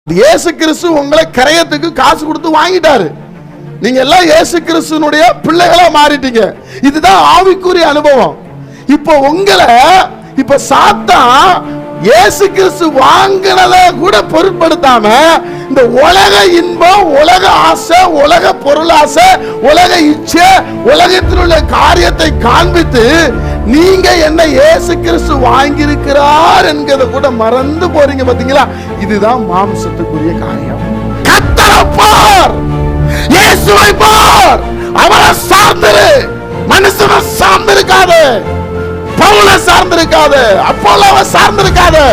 இயேசு கிறிஸ்து உங்களை கரையத்துக்கு காசு கொடுத்து வாங்கிட்டாரு. நீங்க எல்லாம் இயேசு கிறிஸ்துனுடைய பிள்ளைகளா மாறிட்டீங்க. இதுதான் ஆவிக்குரிய அனுபவம். இப்போ உங்களை இப்ப சாத்தான் இயேசு கிறிஸ்து வாங்கினத கூட பொருட்படுத்தாம இந்த உலக இன்பம், உலக ஆசை, உலக பொருளாசை, உலக இச்சை, உலகத்தினுள்ள காரியத்தை காண்பித்து நீங்க என்ன இயேசு கிறிஸ்து வாங்கியிருக்கிறார் என்கிறத கூட மறந்து போறீங்க. பாத்தீங்களா? இதுதான் மாம்சத்துக்குரிய காரியம். கர்த்தரை பார், இயேசுவை பார், அவரை சார்ந்திரு. மனுஷனை சார்ந்திருக்காது, பவுலை சார்ந்திருக்காது, அப்போலோவை சார்ந்திருக்காது.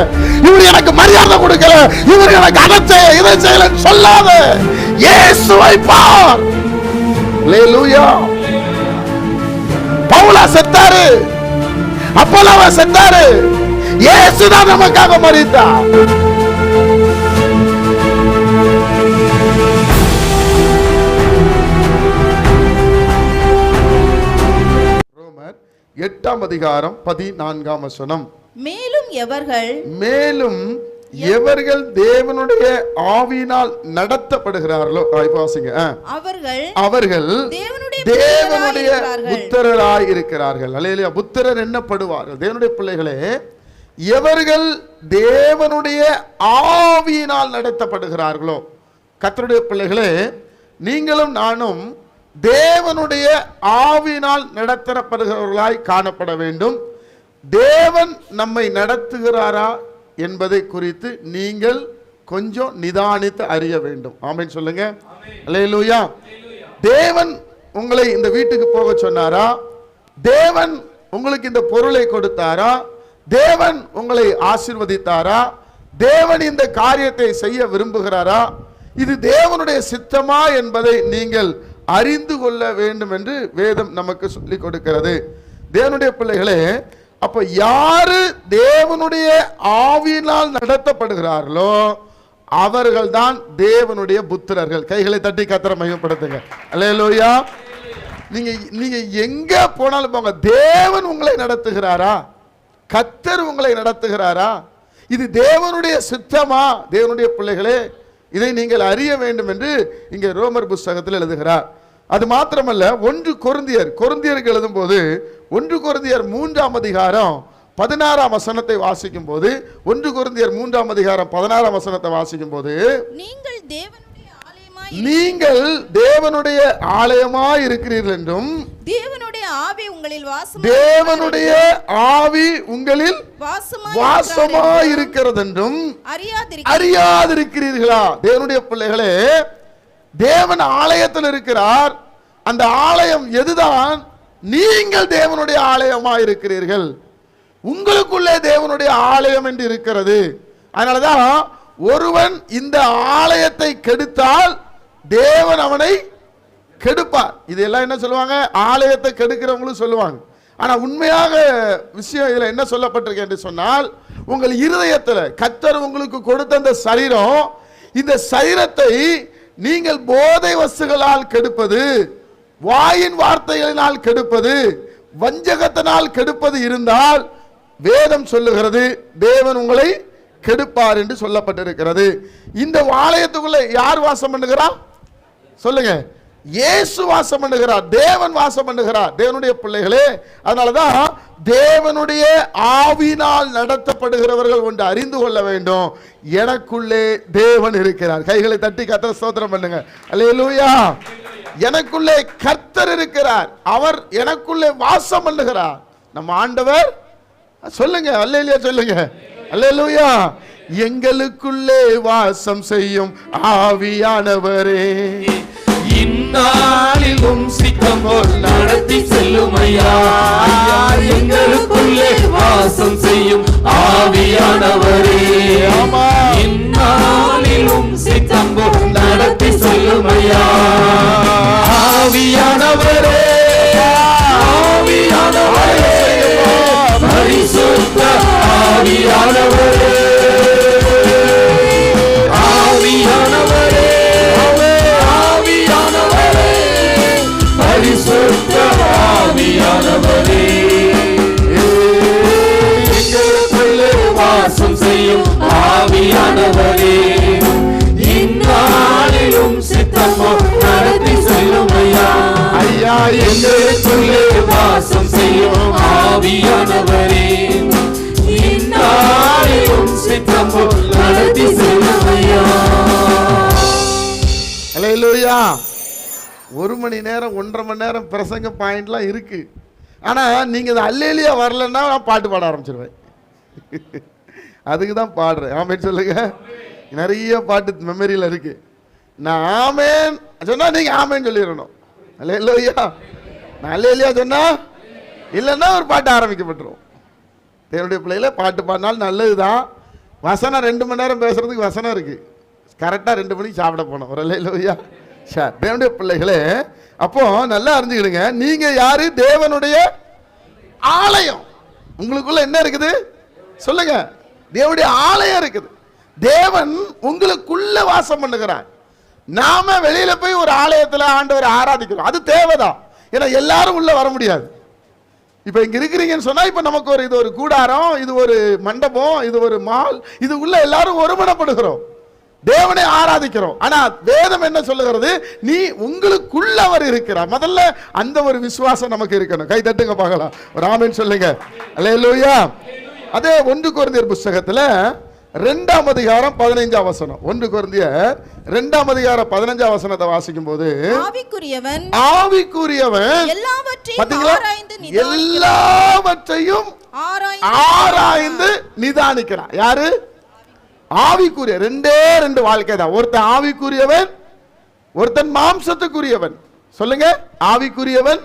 இவர் எனக்கு மரியாதை கொடுக்கல, இவர் எனக்கு அதை செய்ய இதை செய்யல சொல்லாத. இயேசுவை பார். அல்லேலூயா. பவுலா செத்தாரு, அப்போலோவை செத்தாரு, இயேசுதான் நமக்காக மரித்தார். ரோமர் 8ஆம் அதிகாரம் 14ஆம் வசனம். மேலும் எவர்கள் தேவனுடைய ஆவியினால் நடத்தப்படுகிறார்களோ, அவர்கள் தேவனுடைய புத்திரராய் இருக்கிறார்கள். அல்லேலூயா. புத்திரர் என்னப்படுவார்கள்? தேவனுடைய பிள்ளைகளே, எவர்கள் தேவனுடைய ஆவியினால் நடத்தப்படுகிறார்களோ. கர்த்தருடைய பிள்ளைகளே, நீங்களும் நானும் தேவனுடைய ஆவியினால் நடத்தப்படுகிறவர்களாய் காணப்பட வேண்டும். தேவன் நம்மை நடத்துகிறாரா என்பதை குறித்து நீங்கள் கொஞ்சம் நிதானித்து அறிய வேண்டும். ஆமென் சொல்லுங்க. அல்லேலூயா. தேவன் உங்களை இந்த வீட்டுக்கு போக சொன்னாரா? தேவன் உங்களுக்கு இந்த பொருளை கொடுத்தாரா? தேவன் உங்களை ஆசீர்வதித்தாரா? தேவன் இந்த காரியத்தை செய்ய விரும்புகிறாரா? இது தேவனுடைய சித்தமா என்பதை நீங்கள் அறிந்து கொள்ள வேண்டும் என்று வேதம் நமக்கு சொல்லிக் கொடுக்கிறது. தேவனுடைய பிள்ளைகளே, அப்ப யாரு தேவனுடைய ஆவியினால் நடத்தப்படுகிறார்களோ அவர்கள் தான் தேவனுடைய புத்திரர்கள். கைகளை தட்டி கர்த்தரை மகிமைப்படுத்துங்க. அல்லேலூயா. நீங்க எங்க போனாலும் போங்க, தேவன் உங்களை நடத்துகிறாரா? கர்த்தர் உங்களை நடத்துகிறாரா? இது தேவனுடைய சித்தமா? தேவனுடைய பிள்ளைகளே, இதை நீங்கள் அறிய வேண்டும் என்று இங்கே ரோமர் புத்தகத்தில் எழுதுகிறார். அது மாத்திரமல்ல, 1 கொரிந்தியருக்கு எழுதும் போது 1 கொரிந்தியர் 3ஆம் அதிகாரம் 16ஆம் வசனத்தை வாசிக்கும் போது, 1 கொரிந்தியர் 3ஆம் அதிகாரம் 16ஆம் வசனத்தை வாசிக்கும் போது, நீங்கள் தேவனுடைய ஆலயமாய் இருக்கிறீர்கள் என்றும் தேவனுடைய ஆவி உங்களில் வாசமாய் இருக்கிறது என்றும் அறியாதிருக்கிறீர்களா? தேவனுடைய பிள்ளைகளே, தேவன் ஆலயத்தில் இருக்கிறார். அந்த ஆலயம் எதுதான்? நீங்கள் தேவனுடைய ஆலயமாய் இருக்கிறீர்கள். உங்களுக்குள்ளே தேவனுடைய ஆலயம் என்று இருக்கிறது. அதனாலதான் ஒருவன் இந்த ஆலயத்தை கெடுத்தால் தேவன் அவனை கெடுப்பார். இதெல்லாம் என்ன சொல்லுவாங்க? ஆலயத்தை கெடுக்கிறவங்களும் சொல்லுவாங்க. ஆனா உண்மையாக விஷயம் இதுல என்ன சொல்லப்பட்டிருக்கு என்று சொன்னால், உங்கள் இருதயத்தில் கர்த்தர் உங்களுக்கு கொடுத்த அந்த சரீரம், இந்த சரீரத்தை நீங்கள் போதை வஸ்துகளால் கெடுப்பது, வாயின் வார்த்தைகளினால் கெடுப்பது, வஞ்சகத்தினால் கெடுப்பது இருந்தால் வேதம் சொல்லுகிறது தேவன் உங்களை கெடுப்பார் என்று சொல்லப்பட்டிருக்கிறது. இந்த ஆலயத்துக்குள்ள யார் வாசம் பண்ணுகிறார்? சொல்லுங்க. இயேசு வாசம் பண்ணுகிறார், தேவன் வாசம் பண்ணுகிறார். தேவனுடைய பிள்ளைகளே, அதனாலதான் தேவனுடைய ஆவியினால் நடத்தப்படுகிறவர்கள் ஒன்று அறிந்து கொள்ள வேண்டும், எனக்குள்ளே தேவன் இருக்கிறார். கைகளை தட்டி கர்த்தரை ஸ்தோத்திரம் பண்ணுங்க. அல்லேலூயா. எனக்குள்ளே கர்த்தர் இருக்கிறார், அவர் எனக்குள்ளே வாசம் பண்ணுகிறார். நம்ம ஆண்டவர் சொல்லுங்க. அல்லேலூயா சொல்லுங்க. அல்லேலூயா. எங்களுக்குள்ளே வாசம் செய்யும் ஆவியானவரே, இந்நாளிலும் சித்தம் போல் நடத்தி செல்லும் ஐயா. எங்களுக்குள்ளே வாசம் செய்யும் ஆவியானவரே, இந்நாளிலும் சித்தம் போல் நடத்தி செல்லும் ஐயா. ஆவியானவரே, ஆவியானவரே, பரிசுத்த ஆவியானவரே, பரிசுத்த ஆவியானவரே, எங்களுக்குள்ளே வாசம் செய்யும் ஆவியானவரே. ஆவியானவரே இந்நாளிலும் சித்தம் போல் நடத்தி செல்லுமையா. அல்லேலூயா. 1 மணி நேரம் 1.5 மணி நேரம் பிரசங்க பாயிண்ட்லாம் இருக்கு. ஆனால் நீங்கள் இது அல்லேலியா வரலன்னா நான் பாட்டு பாட ஆரம்பிச்சிருவேன். அதுக்கு தான் பாடுறேன். ஆமேன் சொல்லுங்க. நிறைய பாட்டு மெமரியில் இருக்கு. நான் ஆமேன் சொன்னால் நீங்கள் ஆமேன் சொல்லிடணும். அல்லேலூயா. நான் அல்லேலியா சொன்னா இல்லைன்னா ஒரு பாட்டு ஆரம்பிக்கப்பட்டுரும். தேவனுடைய பிள்ளைகளை பாட்டு பாடினாலும் நல்லது தான். வசனம் 2 மணி நேரம் பேசுறதுக்கு வசனம் இருக்கு. கரெக்டாக 2 மணிக்கு சாப்பிட போனோம். ஒரு அல்லேலூயா. சார் தேவனுடைய பிள்ளைகளே, அப்போ நல்லா அறிஞ்சுக்கிடுங்க, நீங்க யாரு? தேவனுடைய ஆலயம். உங்களுக்குள்ள என்ன இருக்குது சொல்லுங்க? தேவனுடைய ஆலயம் இருக்குது. தேவன் உங்களுக்குள்ள வாசம் பண்ணுகிறார். நாம வெளியில போய் ஒரு ஆலயத்தில் ஆண்டவரை ஆராதிக்கிறோம், அது தேவைதான். ஏன்னா எல்லாரும் உள்ள வர முடியாது. இப்ப இங்க இருக்கிறீங்கன்னு சொன்னா இப்ப நமக்கு இது ஒரு கூடாரம், இது ஒரு மண்டபம், இது ஒரு மால், இது உள்ள எல்லாரும் ஒருமனப்படுகிறோம், தேவனை ஆராதிக்கிறோம். ஆனா வேதம் என்ன சொல்லுகிறது? நீ உங்களுக்குள்ள அவர் இருக்கிறார். முதல்ல அந்த ஒரு விசுவாசம் நமக்கு இருக்கணும். கை தட்டுங்க பார்க்கலாம். ஒரு ஆமென் சொல்லுங்க. அல்லேலூயா. அதே 1 கொரிந்தியர் புத்தகத்துல 2ஆம் அதிகாரம் 15ஆம் வசனம். 1 கொரிந்தியர் 2ஆம் அதிகாரம் 15ஆம் வசனத்தை வாசிக்கும் போது, ஆவிக்குரியவன் எல்லாவற்றையும் ஆராய்ந்து நிதானிக்கிறான். யாரு? ஆவிக்குரிய. 2 வாழ்க்கை தான். ஒருத்தன் ஆவிக்குரியவன், ஒருத்தன் மாம்சத்துக்குரியவன். சொல்லுங்க. ஆவிக்குரியவன்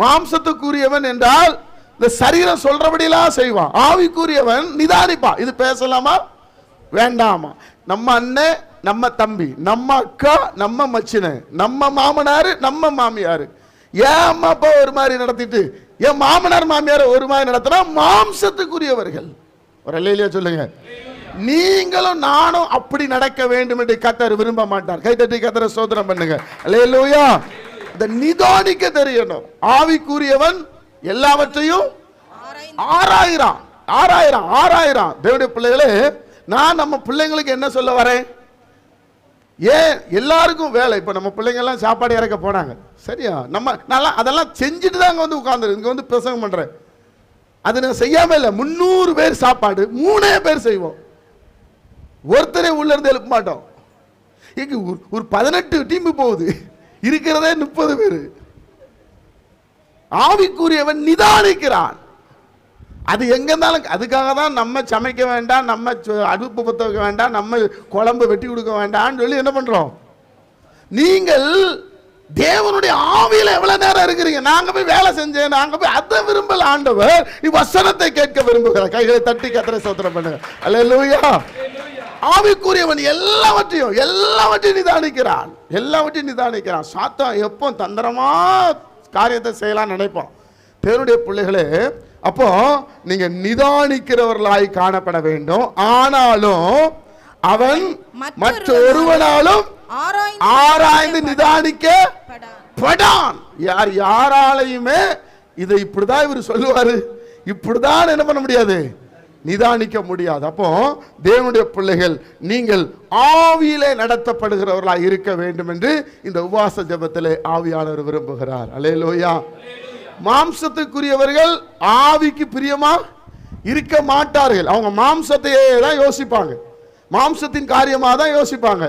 மாம்சத்துக்குரியவன் என்றால் இந்த சரீரம் சொல்றபடியெல்லாம் செய்வான். ஆவிக்குரியவன் நிதானிப்பான். இது பேசலாமா வேண்டாமா? நம்ம அண்ணன், நம்ம தம்பி, நம்ம அக்கா, நம்ம மச்சினை, நம்ம மாமனாரு, நம்ம மாமியாரு, ஏன் அம்மா அப்பா ஒரு மாதிரி நடத்திட்டு என் மாமனார் மாமியார் ஒரு மாதிரி நடத்தினா மாம்சத்துக்குரியவர்கள். ஒரு அல்லேலூயா சொல்லுங்க. நீங்களும் நானும் அப்படி நடக்க வேண்டும் என்று கர்த்தர் விரும்ப மாட்டார். கைதட்டி கர்த்தரை ஸ்தோத்திரம் பண்ணுங்க. அல்லேலூயா. இந்த நிதானிக்க தெரியணும். ஆவிக்குரியவன் எல்லாவற்றையும் ஆராயிறான். தேவனுடைய பிள்ளைகளே, நான் நம்ம பிள்ளைங்களுக்கு என்ன சொல்ல வரேன்? ஏன் எல்லாருக்கும் வேலை. இப்ப நம்ம பிள்ளைங்க எல்லாம் சாப்பாடு இறக்க போனாங்க, சரியா? நம்ம நல்லா அதெல்லாம் செஞ்சுட்டு தான் இங்க வந்து உட்கார்ந்து இங்க வந்து பிரசங்கம் பண்றேன். அது நான் செய்யாம இல்லை. 300 பேர் சாப்பாடு 3 பேர் செய்வோம். ஒருத்தரே உள்ள இருந்து எழுப்ப மாட்டோம். இங்க ஒரு 18 டீம் போகுது, இருக்கிறதே 30 பேர். ஆவிக்குரியவன் நிதானிக்கிறான். அது எங்க இருந்தாலும் அதுக்காக தான் நம்ம சமைக்க வேண்டாம், நம்ம அடுப்பு பத்த வைக்க வேண்டாம், நம்ம குழம்பு வெட்டி கொடுக்க வேண்டாம்னு சொல்லி என்ன பண்றோம்? நீங்கள் தேவனுடைய ஆவியில எவ்வளவு நேரம் இருக்கிறீங்க? நாங்க போய் வேலை செஞ்சேன், நாங்க போய் அதை விரும்பல. ஆண்டவர் வசனத்தை கேட்க விரும்புகிறார். கைகளை தட்டி கர்த்தரை ஸ்தோத்திரம் பண்ணுங்க. அல்லேலூயா. ஆவிக்குரியவன் எல்லாவற்றையும் நிதானிக்கிறான். சாத்தான் எப்போ தந்திரமா காரியத்தை செய்யலாம் நினைப்பான். தேவனுடைய பிள்ளைகளே, அப்போ நீங்க நிதானிக்கிறவர்களாய் காணப்பட வேண்டும். ஆனாலும் அவன் மற்றொருவனாலும் ஆராய்ந்து நிதானிக்கப்படான். யாராலையுமே இதை இப்படிதான் இவர் சொல்லுவாரு, இப்படிதான் என்ன பண்ண முடியாது, நிதானிக்க முடியாது. அப்போ தேவனுடைய பிள்ளைகள் நீங்கள் ஆவியிலே நடத்தப்படுகிறவர்களாக இருக்க வேண்டும் என்று இந்த உபவாச ஜெபத்திலே ஆவியானவர் விரும்புகிறார். அல்லேலூயா. மாம்சத்துக்குரியவர்கள் ஆவிக்கு பிரியமா இருக்க மாட்டார்கள். அவங்க மாம்சத்தையே தான் யோசிப்பாங்க, மாம்சத்தின் காரியமாக தான் யோசிப்பாங்க.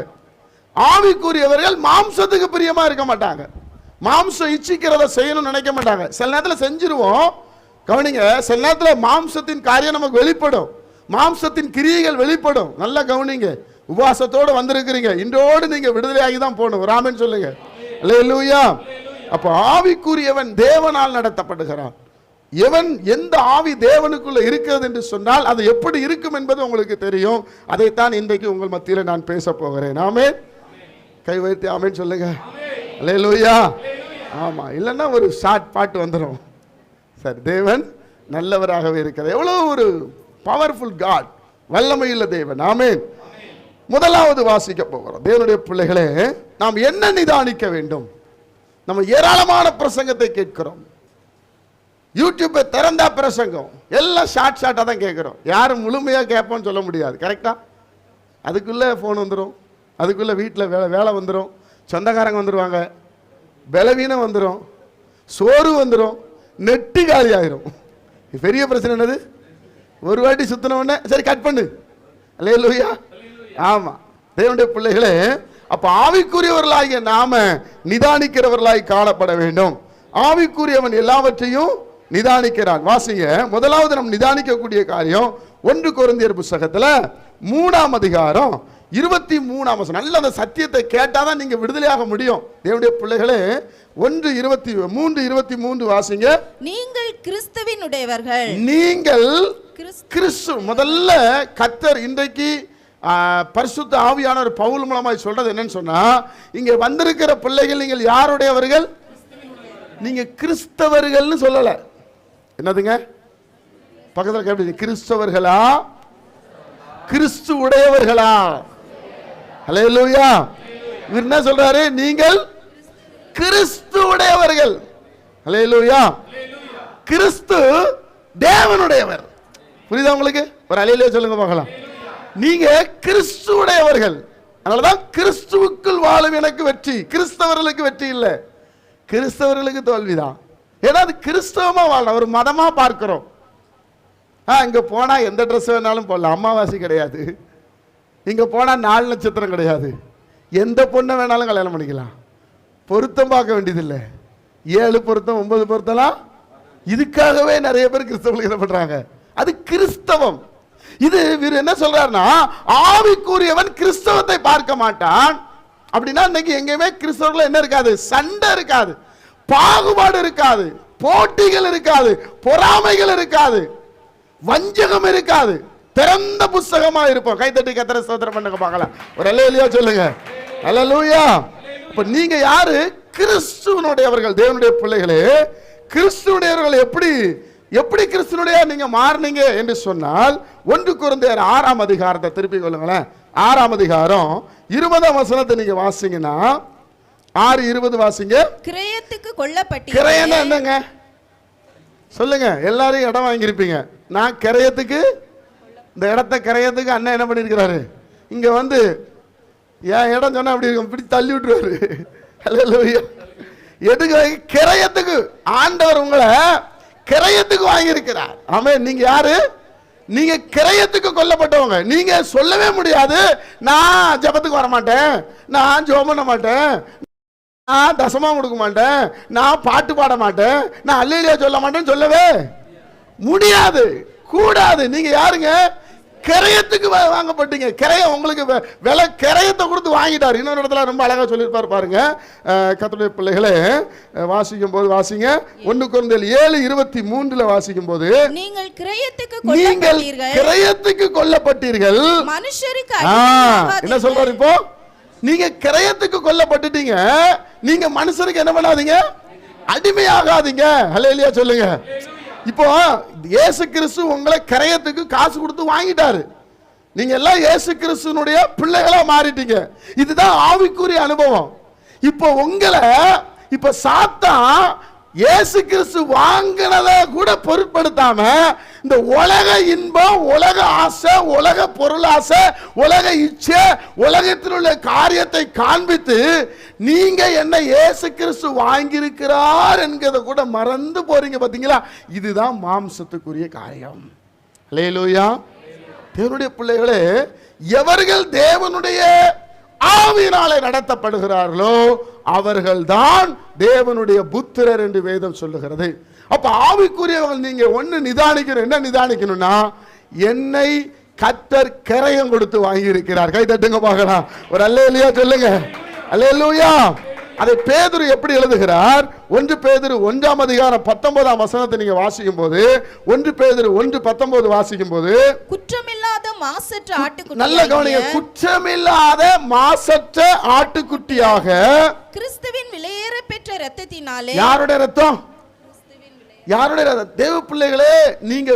ஆவிக்குரியவர்கள் மாம்சத்துக்கு பிரியமா இருக்க மாட்டாங்க. மாம்சம் இச்சிக்கிறத செய்யணும்னு நினைக்க மாட்டாங்க. சில நேரத்தில் செஞ்சிருவோம், கவனிங்க. சில நேரத்தில் மாம்சத்தின் காரியம் நமக்கு வெளிப்படும், மாம்சத்தின் கிரியைகள் வெளிப்படும். நல்லா கவனிங்க. உபவாசத்தோடு வந்திருக்கிறீங்க, இன்றோடு நீங்க விடுதலையாகி தான் போகணும். ராமன் சொல்லுங்க. அல்லேலூயா. அப்போ ஆவிக்குரியவன் தேவனால் நடத்தப்படுகிறான். எவன் எந்த ஆவி தேவனுக்குள்ள இருக்கிறது என்று சொன்னால் அது எப்படி இருக்கும் என்பது உங்களுக்கு தெரியும். அதைத்தான் இன்றைக்கு உங்கள் மத்தியில் நான் பேச போகிறேன். ஆமென். கை வைத்து ஆமென் சொல்லுங்க. அல்லேலூயா. ஆமா, இல்லைன்னா ஒரு ஷார்ட் பாட்டு வந்துடும். சரி, தேவன் நல்லவராகவே இருக்கிறார். எவ்வளவு ஒரு பவர்ஃபுல் காட், வல்லமையுள்ள தேவன். ஆமென். முதலாவது வாசிக்க போகிறோம். தேவனுடைய பிள்ளைகளே, நாம் என்ன நிதானிக்க வேண்டும்? நம்ம ஏராளமான பிரசங்கத்தை கேட்கிறோம். யூடியூப்பை திறந்தா பிரசங்கம் எல்லாம் ஷார்ட்டாக தான் கேட்குறோம். யாரும் முழுமையாக கேட்போம்னு சொல்ல முடியாது. கரெக்டாக அதுக்குள்ளே ஃபோன் வந்துடும், அதுக்குள்ளே வீட்டில் வேலை வந்துடும், சொந்தக்காரங்க வந்துடுவாங்க, பலவீனம் வந்துடும், சோறு வந்துடும், நெட்டு காலி ஆயிரும். பெரிய பிரச்சனை என்னது? ஒரு வாட்டி சுத்தின உடனே சரி கட் பண்ணு. அல்லேலூயா. ஆமா தேவனுடைய பிள்ளைகளே, அப்ப ஆவிக்குரியவர்களாகிய நாம நிதானிக்கிறவர்களாய் காணப்பட வேண்டும். ஆவிக்குரியவன் எல்லாவற்றையும் நிதானிக்கிறான். வாசிங்க, முதலாவது நம்ம நிதானிக்கக்கூடிய காரியம் 1 கொரிந்தியர் புத்தகத்துல 3ஆம் அதிகாரம் 23ஆம் வசனம். நல்ல அந்த சத்தியத்தை கேட்டாதான் நீங்க விடுதலையாக முடியும். தேவனுடைய பிள்ளைகளே 1:23 வாசிங்க. நீங்கள் கிறிஸ்துவினுடையவர்கள். நீங்கள் கிறிஸ்து. முதல்ல கர்த்தர் இன்றைக்கு பரிசுத்த ஆவியானவர் பவுல் மூலமாய் சொல்றது என்னன்னு சொன்னா, இங்க வந்திருக்கிற பிள்ளைகள் நீங்கள் யாருடையவர்கள்? நீங்க கிறிஸ்தவர்கள்னு சொல்லல. என்னதுங்க? பக்கத்துல கேட்பீங்க, கிறிஸ்தவர்களா கிறிஸ்து உடையவர்களா? அல்லேலூயா. இவர் என்ன சொல்றாரு? நீங்கள் கிறிஸ்து உடையவர்கள். அல்லேலூயா. கிறிஸ்து தேவனுடையவர். புரியுதா உங்களுக்கு? ஒரு அல்லேலூயா சொல்லுங்க பார்க்கலாம். நீங்க கிறிஸ்து உடையவர்கள். அதனாலதான் கிறிஸ்துவுக்குள் வாழும் எனக்கு வெற்றி. கிறிஸ்தவர்களுக்கு வெற்றி இல்லை, கிறிஸ்தவர்களுக்கு தோல்விதான். ஏன்னா அது கிறிஸ்தவமா வாழணும், ஒரு மதமா பார்க்கிறோம். இங்க போனா எந்த ட்ரெஸ் வேணாலும் போடலாம், அமாவாசை கிடையாது. இங்க போனா 4 நட்சத்திரம் கிடையாது, எந்த பொண்ணை வேணாலும் கல்யாணம் பண்ணிக்கலாம். பொருத்தம் பார்க்க வேண்டியதில்லை, 7 பொருத்தம் 9 பொருத்தலாம். இதுக்காகவே நிறைய பேர் கிறிஸ்தவர்கள் என்ன பண்றாங்க? அது கிறிஸ்தவம். இது இவர் என்ன சொல்றாருன்னா, ஆவிக்குரியவன் கிறிஸ்தவத்தை பார்க்க மாட்டான். அப்படின்னா இன்னைக்கு எங்கேயுமே கிறிஸ்தவர்கள் என்ன இருக்காது? சண்டை இருக்காது, பாகுபாடு இருக்காது, போட்டிகள் இருக்காது, பொறாமைகள் இருக்காது, வஞ்சகம் இருக்காது. திறந்த புஸ்தகமா இருப்போம். கைத்தட்டி கர்த்தரை ஸ்தோத்திரம் பண்ணுங்க பார்க்கலாம். ஒரு அல்லேலூயா சொல்லுங்க. அல்லேலூயா. இப்ப நீங்க யாரு? கிறிஸ்துவனுடையவர்கள். தேவனுடைய பிள்ளைகளே, கிறிஸ்துவனுடையவர்கள் எப்படி கிறிஸ்துவனுடைய நீங்க மாறுனீங்க என்று சொன்னால் 1 கொரிந்தியர் 6ஆம் அதிகாரத்தை திருப்பி கொள்ளுங்களேன். 6ஆம் அதிகாரம் 20ஆம் வசனத்தை நீங்க வாசிங்கன்னா, 6:20 வாசிங்க. கிரயத்துக்கு கொல்லப்பட்டீர்கள். கிரயம்னா என்னங்க சொல்லுங்க? எல்லாரும் இடம் வாங்கியிருப்பீங்க. நான் கிரயத்துக்கு, இந்த இடத்த கிரயத்துக்கு அண்ணன் என்ன பண்ணியிருக்கிறாரு? இங்க வந்து என் இடம் சொன்னா அப்படி இருக்கும், இப்படி தள்ளி விட்டுருவாரு. அல்லேலூயா. எதுக்கு? கிரயத்துக்கு. ஆண்டவர் உங்களை கிரயத்துக்கு வாங்கியிருக்கிறார். ஆமென். நீங்க யாரு? நீங்க கிரயத்துக்கு கொல்லப்பட்டவங்க. நீங்க சொல்லவே முடியாது, நான் ஜெபத்துக்கு வர மாட்டேன், நான் ஜெபம் பண்ண மாட்டேன், நான் தசமா கொடுக்க மாட்டேன், நான் பாட்டு பாட மாட்டேன், நான் அல்லேலூயா சொல்ல மாட்டேன்னு சொல்லவே முடியாது, கூடாது. நீங்க யாருங்க? கிரயத்துக்கு வாங்கப்பட்டீங்க. கிரயம் உங்களுக்கு விலை, கிரயத்தை கொடுத்து வாங்கிட்டார். இன்னொரு இடத்துல ரொம்ப அழகா சொல்லியிருப்பார் பாருங்க. கர்த்தருடைய பிள்ளைகளே, வாசிக்கும் போது வாசிங்க. 1 கொரிந்தியர் 7:23 வாசிக்கும் போது, நீங்கள் கிரயத்துக்கு கொல்லப்பட்டீர்கள். மனுஷருக்கு என்ன சொல்றாரு இப்போ? நீங்க கிரயத்துக்கு கொல்லப்பட்டுட்டீங்க. நீங்க மனுஷருக்கு என்ன பண்ணாதீங்க? அடிமையாகாதீங்க. அல்லேலூயா சொல்லுங்க. இப்போ இயேசு கிறிஸ்து உங்களை கிரயத்துக்கு காசு கொடுத்து வாங்கிட்டாரு. நீங்க எல்லாம் இயேசு கிறிஸ்துனுடைய பிள்ளைகளா மாறிட்டீங்க. இதுதான் ஆவிக்குரிய அனுபவம். இப்போ உங்களை இப்ப சாத்தான் இயேசு கிறிஸ்து வாங்கினதை கூட பொருட்படுத்தாம இந்த உலக இன்பம், உலக ஆசை, உலக பொருளாசை, உலக இச்சை, உலகத்தில் உள்ள காரியத்தை காண்பித்து நீங்க என்ன இயேசு கிறிஸ்து வாங்கியிருக்கிறார் என்கிறத கூட மறந்து போறீங்க. பாத்தீங்களா? இதுதான் மாம்சத்துக்குரிய காரியம். அல்லேலூயா. தேவனுடைய பிள்ளைகளே, எவர்கள் தேவனுடைய ஆவியினாலே நடத்தப்படுகிறார்களோ அவர்கள்தான் தேவனுடைய புத்திரர் என்று வேதம் சொல்லுகிறது. அப்ப ஆவிக்குரியவர்கள் நீங்க ஒண்ணு நிதானிக்கணும். என்ன நிதானிக்கணும்னா, என்னை கர்த்தர் கிரயம் கொடுத்து வாங்கி இருக்கிறார். கை தட்டுங்க பார்க்கலாம். ஒரு அல்லேலூயா சொல்லுங்க. அல்லேலூயா. அதை பேதுரு எப்படி எழுதுகிறார்? 1 பேதுரு 1ஆம் அதிகாரம் 19ஆம் வசனத்தை நீங்க வாசிக்கும் போது, 1 பேதுரு 1:19 வாசிக்கும் போது, குற்றமில்லாத மாசற்ற ஆட்டுக்குட்டி, நல்ல கவனிங்க, குற்றமில்லாத மாசற்ற ஆட்டுக்குட்டியாக கிறிஸ்துவின் விலையேற பெற்ற இரத்தத்தினாலே. யாருடைய இரத்தம்? யாருடைய? தேவ பிள்ளைகளே, நீங்க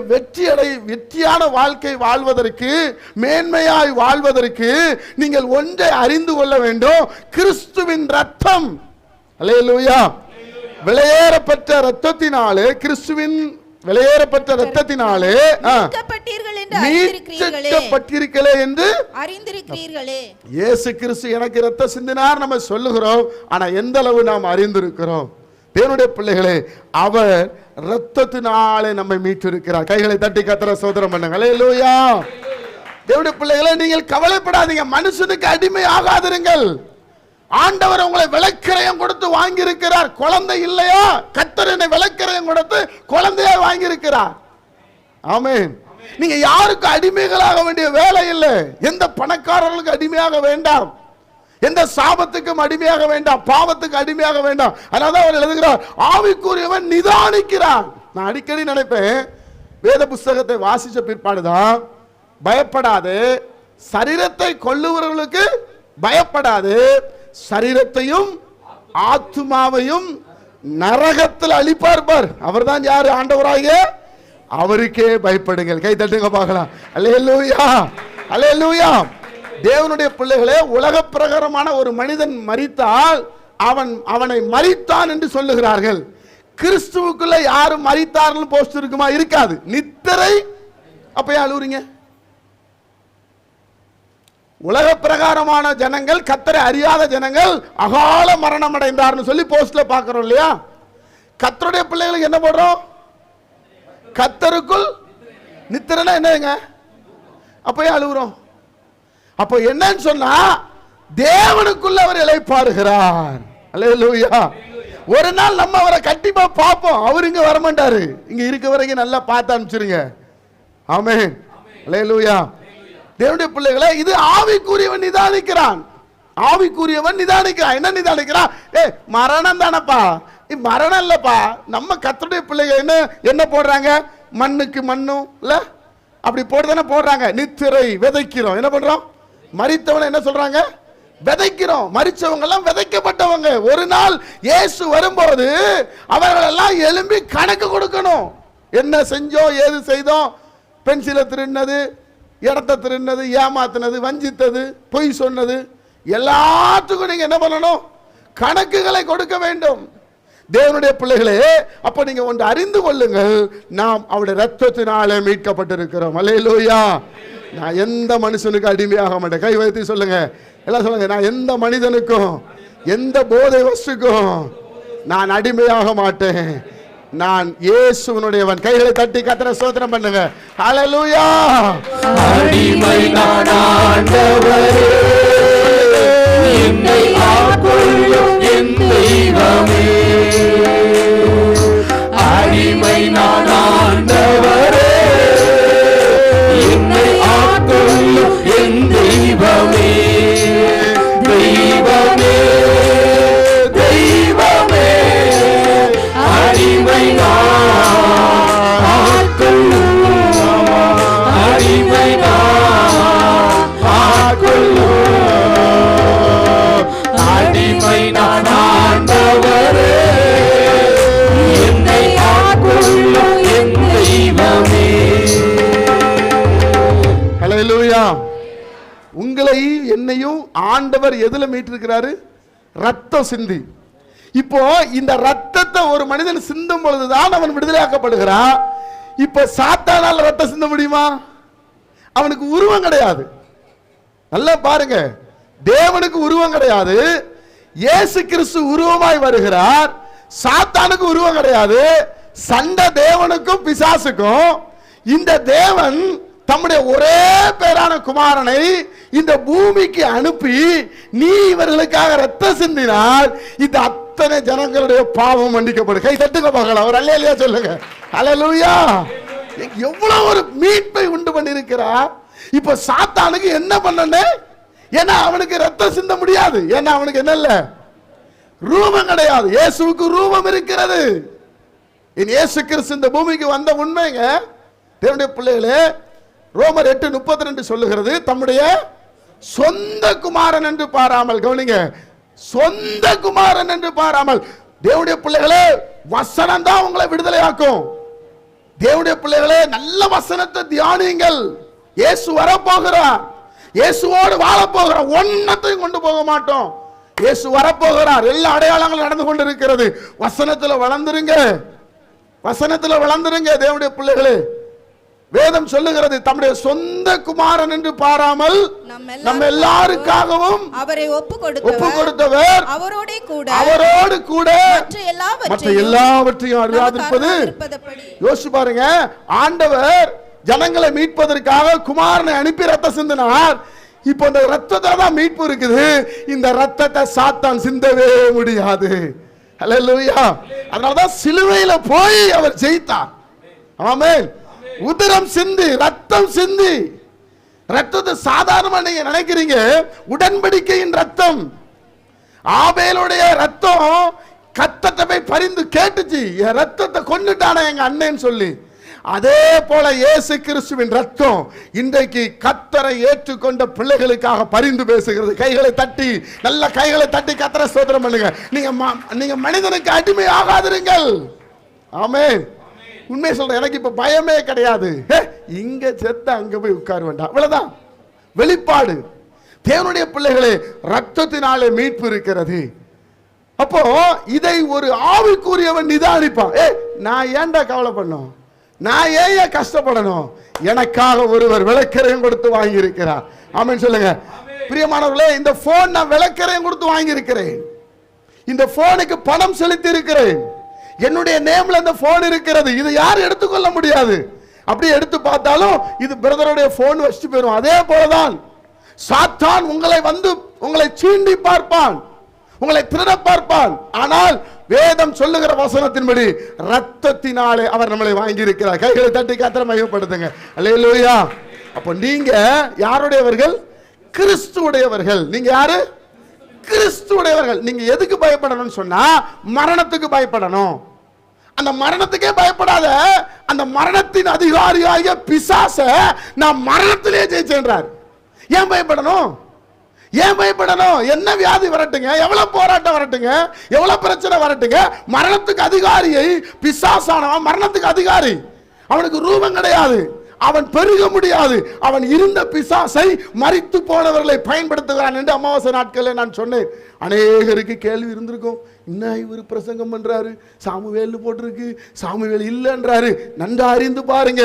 வெற்றியான வாழ்க்கை வாழ்வதற்கு, மேன்மையாய் வாழ்வதற்கு நீங்கள் ஒன்றை அறிந்து கொள்ள வேண்டும். கிறிஸ்துவின் ரத்தம். அல்லேலூயா. விலையேறப்பட்ட ரத்தத்தினாலே, கிறிஸ்துவின் விலையேறப்பட்ட ரத்தத்தினாலே மீட்கப்பட்டீர்களே என்று அறிந்திருக்கிறீர்களே. இயேசு கிறிஸ்து எனக்கு ரத்தம் சிந்தினார் நம்ம சொல்லுகிறோம். ஆனா எந்த அளவு நாம் அறிந்திருக்கிறோம்? தேவனுடைய பிள்ளைகளே, அவர் இரத்தத்தினாலே நம்மை மீட்டிருக்கிறார். கைகளை தட்டி கர்த்தரை ஸ்தோத்திரம் பண்ணுங்க. அல்லேலூயா. தேவனுடைய பிள்ளைகளே, நீங்கள் கவலைப்படாதீங்க, மனுஷனுக்கு அடிமை ஆகாதிருங்கள். ஆண்டவர் உங்களை விலைக்கிரயம் கொடுத்து வாங்கி இருக்கிறார். குழந்தை இல்லையா, கர்த்தர் என்னை விலைக்கிரயம் கொடுத்து குழந்தையா வாங்கி இருக்கிறார். ஆமென். நீங்க யாருக்கு அடிமைகளாக வேண்டிய வேலை இல்லை. எந்த பணக்காரர்களுக்கு அடிமையாக வேண்டாம், எந்த சாபத்துக்கும் அடிமையாக வேண்டாம், பாவத்துக்கு அடிமையாக வேண்டாம். அதனால அவர் எழுதுகிறார், ஆவிக்குரியவன் நிதானிக்கிறான். நான் அடிக்கடி நினைப்பேன், வேத புஸ்தகத்தை வாசிச்ச பிற்பாடுதான், பயப்படாது, சரீரத்தை கொல்லுகிறவர்களுக்கு பயப்படாது, சரீரத்தையும் ஆத்துமாவையும் நரகத்தில் அழிப்பார். அவர் தான் யாரு? ஆண்டவராகிய அவருக்கே பயப்படுங்கள். கை தட்டுங்க பார்க்கலாம். அல்லேலூயா, அல்லேலூயா. தேவனுடைய பிள்ளைகளே, உலக பிரகாரமான ஒரு மனிதன் மரித்தால் அவனை மரித்தான் என்று சொல்லுகிறார்கள். கிறிஸ்துவுக்குள்ள யாரும் மரித்தார்கள் போஸ்ட் இருக்குமா? இருக்காது. நித்திரை. அப்ப ஏன் அழுவுறீங்க? உலக பிரகாரமான ஜனங்கள், கர்த்தரை அறியாத ஜனங்கள் அகால மரணம் அடைந்தார்னு சொல்லி போஸ்ட்ல பாக்குறோம் இல்லையா? கர்த்தருடைய பிள்ளைகளுக்கு என்ன போடுறோம்? கர்த்தருக்குள் நித்திரைனா என்னங்க? அப்ப ஏன் அழுவுறோம்? அப்ப என்னன்னு சொன்னா, தேவனுக்குள்ள அவர் இளைப்பாறுகிறார். அல்லேலூயா. ஒரு நாள் நம்ம அவரை கண்டிப்பா பார்ப்போம். அவர் இங்க வரமாட்டாரு. இங்க இருக்க வரைக்கும் நல்லா பார்த்து அனுப்பிச்சிருங்க. ஆமென். அல்லேலூயா. தேவனுடைய பிள்ளைகளே, இது ஆவிக்குரியவன் நிதானிக்கிறான். ஆவிக்குரியவன் நிதானிக்கிறான். என்ன நிதானிக்கிறான்? மரணம் தானப்பா, மரணம் இல்லப்பா. நம்ம கர்த்தருடைய பிள்ளைகள் என்ன போடுறாங்க? மண்ணுக்கு மண்ணும் இல்ல, அப்படி போட்டுதானே போடுறாங்க. நித்திரை விதைக்கிறோம். என்ன பண்றோம்? மரித்தவனை என்ன சொல்றாங்க? விதைக்கிறோம். மரிச்சவங்க எல்லாம் விதைக்கப்பட்டவங்க. ஒரு நாள் இயேசு வரும்போது அவர்கள் எல்லாம் எழும்பி கணக்கு கொடுக்கணும். என்ன செஞ்சோம், ஏது செய்தோம், பென்சிலை திருடினது, இடத்தை திருடினது, ஏமாத்தினது, வஞ்சித்தது, பொய் சொன்னது, எல்லாத்துக்கும் நீங்க என்ன பண்ணணும்? கணக்குகளை கொடுக்க வேண்டும். தேவனுடைய பிள்ளைகளே, அப்ப நீங்க ஒன்று அறிந்து கொள்ளுங்கள், நாம் அவருடைய ரத்தத்தினாலே மீட்கப்பட்டிருக்கிறோம். அல்லேலூயா. நான் எந்த மனுஷனுக்கு அடிமையாக மாட்டேன். கை வைத்து சொல்லுங்க, எல்லாம் சொல்லுங்க. நான் எந்த மனிதனுக்கும், எந்த போதை வஸ்துக்கும் நான் அடிமையாக மாட்டேன். நான் இயேசுவினுடையவன். கைகளை தட்டி கர்த்தரை ஸ்தோத்திரம் பண்ணுங்க. ஹல்லேலூயா. அடிமை நான் ஆண்டவரே, என்னை ஆட்கொள்ளும் என் தெய்வமே. அடிமை நான் ஆண்டவரே, என்னை ஆட்கொள்ளும் என் தெய்வமே. தெய்வமே, தெய்வமே, அடிமை நான் ஆட்கொள்ளும், அடிமை நான் ஆட்கொள்ளும், அடிமை நான் ஆண்டவரே, என்னை ஆட்கொள்ளும் என் தெய்வமே. ஹல்லேலூயா. உங்களை என்னையும் ஆண்டவர் எதுல மீட்டிருக்கிறாரு? ரத்தம் சிந்தி. இப்போ இந்த ரத்தத்தை ஒரு மனிதன் சிந்தும் பொழுதுதான் அவன் விடுதலையாக்கப்படுகிறான். இப்ப சாத்தானால் ரத்தம் சிந்த முடியுமா? அவனுக்கு உருவம் கிடையாது. நல்லா பாருங்க, தேவனுக்கு உருவம் கிடையாது. இயேசு கிறிஸ்து உருவமாய் வருகிறார். சாத்தானுக்கு உருவம் கிடையாது. சண்டை தேவனுக்கும் பிசாசுக்கும். இந்த தேவன் தம்முடைய ஒரே பேரான குமாரனை இந்த பூமிக்கு அனுப்பி, நீ இவர்களுக்காக ரத்தம் சிந்தினால் இந்த அத்தனை ஜனங்களுடைய பாவம் மன்னிக்கப்படும். கை தட்டுங்க பார்க்கலாம். ஒரு அல்லேலூயா சொல்லுங்க. அல்லேலூயா. எவ்வளவு ஒரு மீட்பை உண்டு பண்ணியிருக்கிறார். இப்ப சாத்தானுக்கு என்ன பண்ணணும்? ஏன்னா அவனுக்கு ரத்தம் சிந்த முடியாது. ஏன்னா அவனுக்கு என்ன இல்ல? ரூபம் கிடையாது. இயேசுவுக்கு ரூபம் இருக்கிறது. இயேசு கிறிஸ்து இந்த பூமிக்கு வந்த உண்மைங்க. தேவனுடைய பிள்ளைகளே, ரோமர் 8:32 சொல்லுகிறது, தம்முடைய சொந்த குமாரன் என்று பாராமல். கவனிங்க, சொந்த குமாரன் என்று பாராமல். தேவனுடைய பிள்ளைகளே, வசனம் தான் உங்களை விடுதலையாக்கும். தேவனுடைய பிள்ளைகளே, நல்ல வசனத்தை தியானியுங்கள். இயேசு வரப்போகிறார். இயேசுவோடு வாழ போகிறார். ஒன்னத்தையும் கொண்டு போக மாட்டோம். இயேசு வரப்போகிறார். எல்லா அடையாளங்களும் நடந்து கொண்டு இருக்கிறது. வசனத்துல வளர்ந்துருங்க, வசனத்துல வளர்ந்துருங்க தேவனுடைய பிள்ளைகளே. வேதம் சொல்லுகிறது தம்முடைய சொந்த குமாரன் என்று பாராமல் நம்ம எல்லாருக்காகவும் அவரை ஒப்பு கொடுத்தவர் அவரோடு கூட மற்ற எல்லாவற்றையும் அறியாதிருப்பது. யோசிச்சு பாருங்க, ஆண்டவர் ஜனங்களை மீட்பதற்காக குமாரனை அனுப்பி ரத்தம் சிந்தினார். இப்ப இந்த ரத்தத்தை தான் மீட்பு இருக்குது. இந்த ரத்தத்தை சாத்தான் சிந்தவே முடியாது. ஹல்லேலூயா. அதனாலதான் சிலுவையில போய் அவர் ஜெயித்தார். ஆமென். உதிரம் சிந்தி, ரத்தம் சிந்தி. ரத்தத்தை சாதாரணமா நீங்க நினைக்கிறீங்க, உடன்படிக்கையின் ரத்தம். ஆபேலுடைய ரத்தம் கர்த்தரை போய் பரிந்து கேட்டுச்சு, என் ரத்தத்தை கொன்னுட்டானே எங்க அண்ணன் சொல்லி. அதே போல இயேசு கிறிஸ்துவின் ரத்தம் இன்றைக்கு கர்த்தரை ஏற்றுக்கொண்ட பிள்ளைகளுக்காக பரிந்து பேசுகிறது. கைகளை தட்டி, நல்ல கைகளை தட்டி கர்த்தரை ஸ்தோத்திரம் பண்ணுங்க. நீங்க மனிதனுக்கு அடிமை ஆகாதிருங்கள். ஆமென். உண்மையை சொல்றேன், எனக்கு இப்ப பயமே கிடையாது. இங்க செத்த அங்க போய் உட்கார வேண்டாம், இவ்வளவுதான் வெளிப்பாடு. தேவனுடைய பிள்ளைகளே, ரத்தத்தினாலே மீட்பு இருக்கிறது. அப்போ இதை ஒரு ஆவிக்குரியவன் நிதானிப்பான். நான் ஏன்டா கவலை பண்ணோம், நான் ஏன் கஷ்டப்படணும், எனக்காக ஒருவர் விளக்கரையும் கொடுத்து வாங்கி இருக்கிறார். ஆமென் சொல்லுங்க. பிரியமானவர்களே, இந்த போன் நான் விளக்கரையும் கொடுத்து வாங்கி இருக்கிறேன். இந்த போனுக்கு பணம் செலுத்தி இருக்கிறேன். என்னுடைய நேம்ல இந்த போன் இருக்கிறது. இது யாரும் எடுத்துக்கொள்ள முடியாது. அப்படி எடுத்து பார்த்தாலும் இது பிரதருடைய போன் வச்சுட்டு போயிடும். அதே போலதான் சாத்தான் உங்களை சீண்டி பார்ப்பான், உங்களை திருட பார்ப்பான். ஆனால் வேதம் சொல்லுகிற வசனத்தின்படி ரத்தத்தினாலே அவர் நம்மளை வாங்கி இருக்கிறார். கைகளை தட்டி கர்த்தரை மகிமைப்படுத்துங்க. அல்லேலூயா. அப்ப நீங்க யாருடையவர்கள்? கிறிஸ்துவுடையவர்கள். நீங்க யாரு? கிறிஸ்துவுடையவர்கள். நீங்க எதுக்கு பயப்படணும்னு சொன்னா, மரணத்துக்கு பயப்படணும். அந்த மரணத்துக்கே பயப்படாத, அந்த மரணத்தின் அதிகாரியாகிய பிசாச நான் மரணத்திலே ஜெயிச்சேன்றார். ஏன் பயப்படணும்? ஏன் பயப்படணும்? என்ன வியாதி வரட்டுங்க, எவ்வளவு போராட்டம் வரட்டுங்க, எவ்வளவு பிரச்சனை வரட்டுங்க, மரணத்துக்கு அதிகாரியை பிசாசானவன் மரணத்துக்கு அதிகாரி. அவனுக்கு ரூபம் கிடையாது, அவன் பெருக முடியாது. அவன் இருந்த பிசாசை மரித்து போனவர்களை பயன்படுத்துகிறான் என்று அமாவாசை நாட்களில் நான் சொன்னேன். அநேகருக்கு கேள்வி இருந்திருக்கும், இன்னும் இவர் பிரசங்கம் பண்றாரு, சாமுவேல் போட்டிருக்கு, சாமுவேல் இல்லைன்றாரு. நன்றா அறிந்து பாருங்க,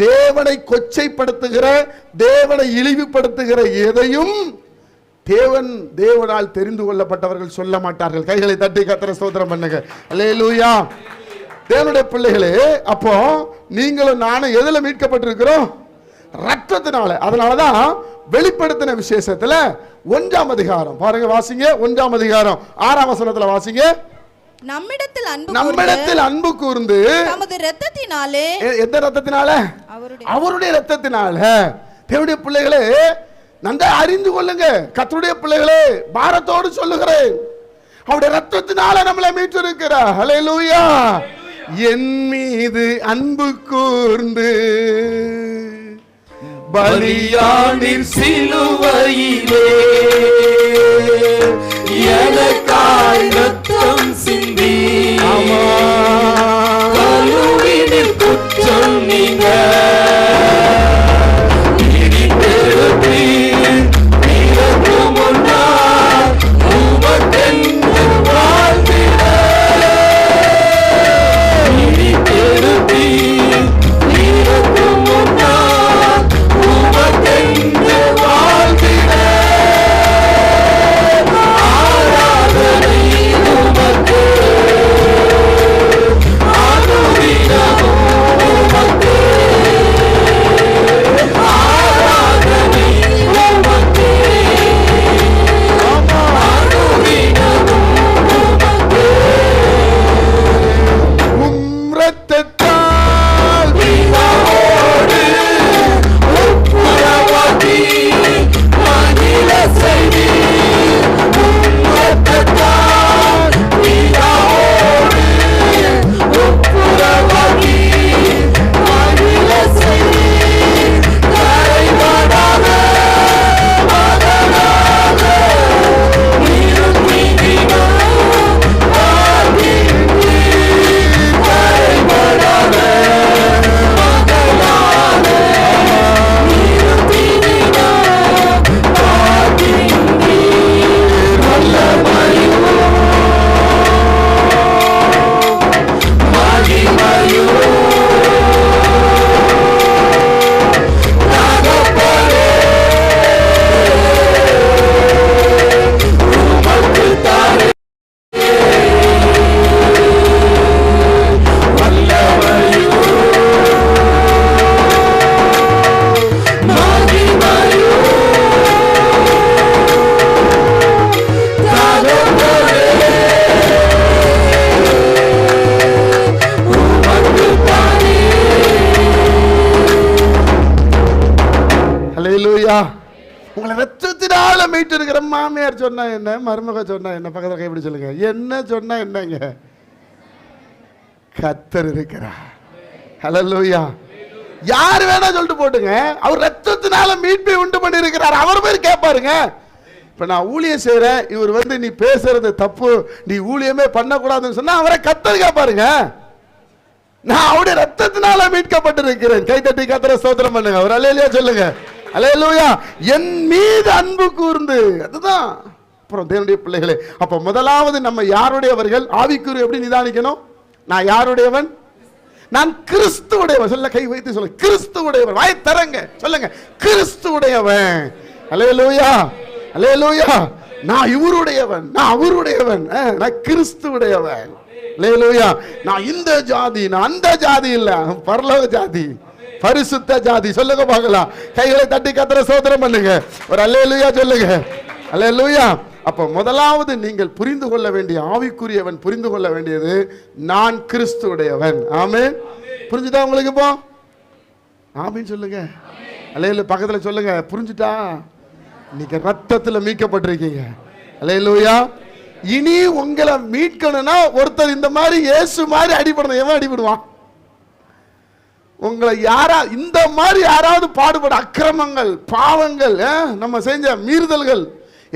தேவனை கொச்சைப்படுத்துகிற, தேவனை இழிவுபடுத்துகிற எதையும் தேவனால் தெரிந்து கொள்ளப்பட்டவர்கள் சொல்ல மாட்டார்கள். கைகளை தட்டி கர்த்தரை ஸ்தோத்திரம் பண்ணுங்க. அல்லேலூயா. தேவனுடைய பிள்ளைகளே, அப்போ நீங்களும் நானும் எதுல மீட்கப்பட்டிருக்கிறோம்? ரத்தத்தினால. அதனாலதான் வெளிப்படுத்தின விசேஷத்துல 1ஆம் அதிகாரம் பாருங்க, வாசிங்க. 1ஆம் அதிகாரம் 6ஆம் வசனத்துல வாசிங்க. நம்மிடத்தில் அன்பு கூர்ந்து தமது இரத்தத்தினாலே. எந்த இரத்தத்தினால? அவருடைய இரத்தத்தினால. தேவனுடைய பிள்ளைகளே, நன்றாக அறிந்து கொள்ளுங்க. கர்த்தருடைய பிள்ளைகளே, பாரத்தோடு சொல்லுகிறேன், அவருடைய இரத்தத்தினால நம்மளை மீட்டு இருக்கிறார். ஹல்லேலூயா. என் மீது அன்பு கூர்ந்து பலியானீர் சிலுவையிலே, எனக்காய் ரத்தம் சிந்தி கழுவினீர் குற்றம் நீங்க. அல்லேலூயா. உங்களை ரத்தத்தினால மீட்டு இருக்கிற மாமியார் சொன்னா என்ன, மருமக சொன்னா என்ன, பக்கத்துல கைப்பிடி சொல்லுங்க. என்ன சொன்னா என்னங்க, கர்த்தர் இருக்கிறார். அல்லேலூயா. யார் வேணா சொல்லிட்டு போட்டுங்க, அவர் ரத்தத்தினால மீட்பை உண்டு பண்ணி இருக்கிறார். அவர் பேர் கேட்பாருங்க. இப்ப நான் ஊழியம் செய்யறேன், இவர் நீ பேசுறது தப்பு, நீ ஊழியமே பண்ணக்கூடாதுன்னு சொன்னா அவரை கர்த்தர் கேட்பாருங்க. நான் அவருடைய ரத்தத்தினால மீட்கப்பட்டிருக்கிறேன். கை தட்டி கர்த்தரை ஸ்தோத்திரம் பண்ணுங்க. அவர் அல்லேலூயா சொல்லுங்க. அல்லேலூயா. என் மீது அன்பு கூர்ந்து, அதுதான். அப்புறம் தேவனுடைய பிள்ளைகளே, அப்ப முதலாவது நம்ம யாருடையவர்கள்? ஆவிக்குரிய எப்படி நிதானிக்கணும்? நான் யாருடையவன்? நான் கிறிஸ்துவுடையவன். சொல்ல, கை வைத்து சொல்ல, கிறிஸ்துவுடையவன். வாய் தரங்க, சொல்லுங்க, கிறிஸ்துவுடையவன். அல்லேலூயா, அல்லேலூயா. நான் இவருடையவன், நான் அவருடையவன், நான் கிறிஸ்துவுடையவன். அல்லேலூயா. நான் இந்த ஜாதி, நான் அந்த ஜாதி இல்ல, பரலோக ஜாதி, பரிசுத்த ஜாதி. சொல்லுங்க பார்க்கலாம். கைகளை தட்டி கர்த்தரை ஸ்தோத்திரம் பண்ணுங்க. ஒரு அல்லேலூயா சொல்லுங்க. அல்லேலூயா. அப்ப முதலாவது நீங்கள் புரிந்து கொள்ள வேண்டிய, ஆவிக்குரியவன் புரிந்து கொள்ள வேண்டியது, நான் கிறிஸ்துவுடையவன். ஆமென். புரிஞ்சுட்டா உங்களுக்கு? இப்போ ஆமென் சொல்லுங்க. அல்லேலூயா. பக்கத்துல சொல்லுங்க, புரிஞ்சுட்டா? நீங்க ரத்தத்துல மீட்கப்பட்டிருக்கீங்க. அல்லேலூயா. இனி உங்களை மீட்கணும்னா ஒருத்தர் இந்த மாதிரி இயேசு மாதிரி அடிபடணும். எவன் அடிபடுவான்? உங்களை இந்த மாதிரி யாராவது பாடுபட, அக்கிரமங்கள், பாவங்கள், நம்ம செஞ்ச மீறுதல்கள்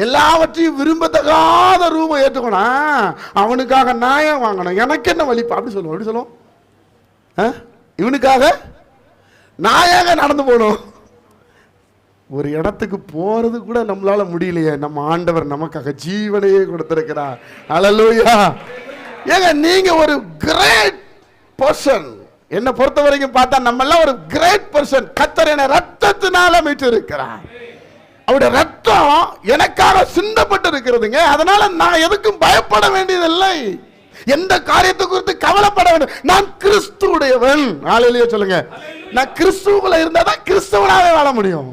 எல்லாவற்றையும் விரும்பத்தகாத ரூபம் ஏற்றுக்கணும். அவனுக்காக நியாயம் வாங்கணும். எனக்கு என்ன வலிப்பா அப்படி சொல்லுவோம். அப்படி சொல்லுவோம். இவனுக்காக நாயாக நடந்து போகணும். ஒரு இடத்துக்கு போறது கூட நம்மளால முடியலையே, நம்ம ஆண்டவர் நமக்காக ஜீவனையே கொடுத்திருக்கிறார். அல்லேலூயா. ஏங்க, நீங்க ஒரு கிரேட் பர்சன். என்ன பொறுத்த வரைக்கும் பார்த்தா நம்ம எல்லாம் ஒரு கிரேட் பர்சன். கர்த்தர் என்னை ரத்தத்தினால மீட்டு இருக்கிறார். அவருடைய ரத்தம் எனக்காக சிந்தப்பட்டு இருக்கிறதுங்க. அதனால நான் எதுக்கும் பயப்பட வேண்டியதில்லை, எந்த காரியத்தை குறித்து கவலைப்பட வேண்டும். நான் கிறிஸ்துவுடையவன். அல்லேலூயா சொல்லுங்க. நான் கிறிஸ்துவுக்குள்ள இருந்தா தான் கிறிஸ்துவனாவே வாழ முடியும்.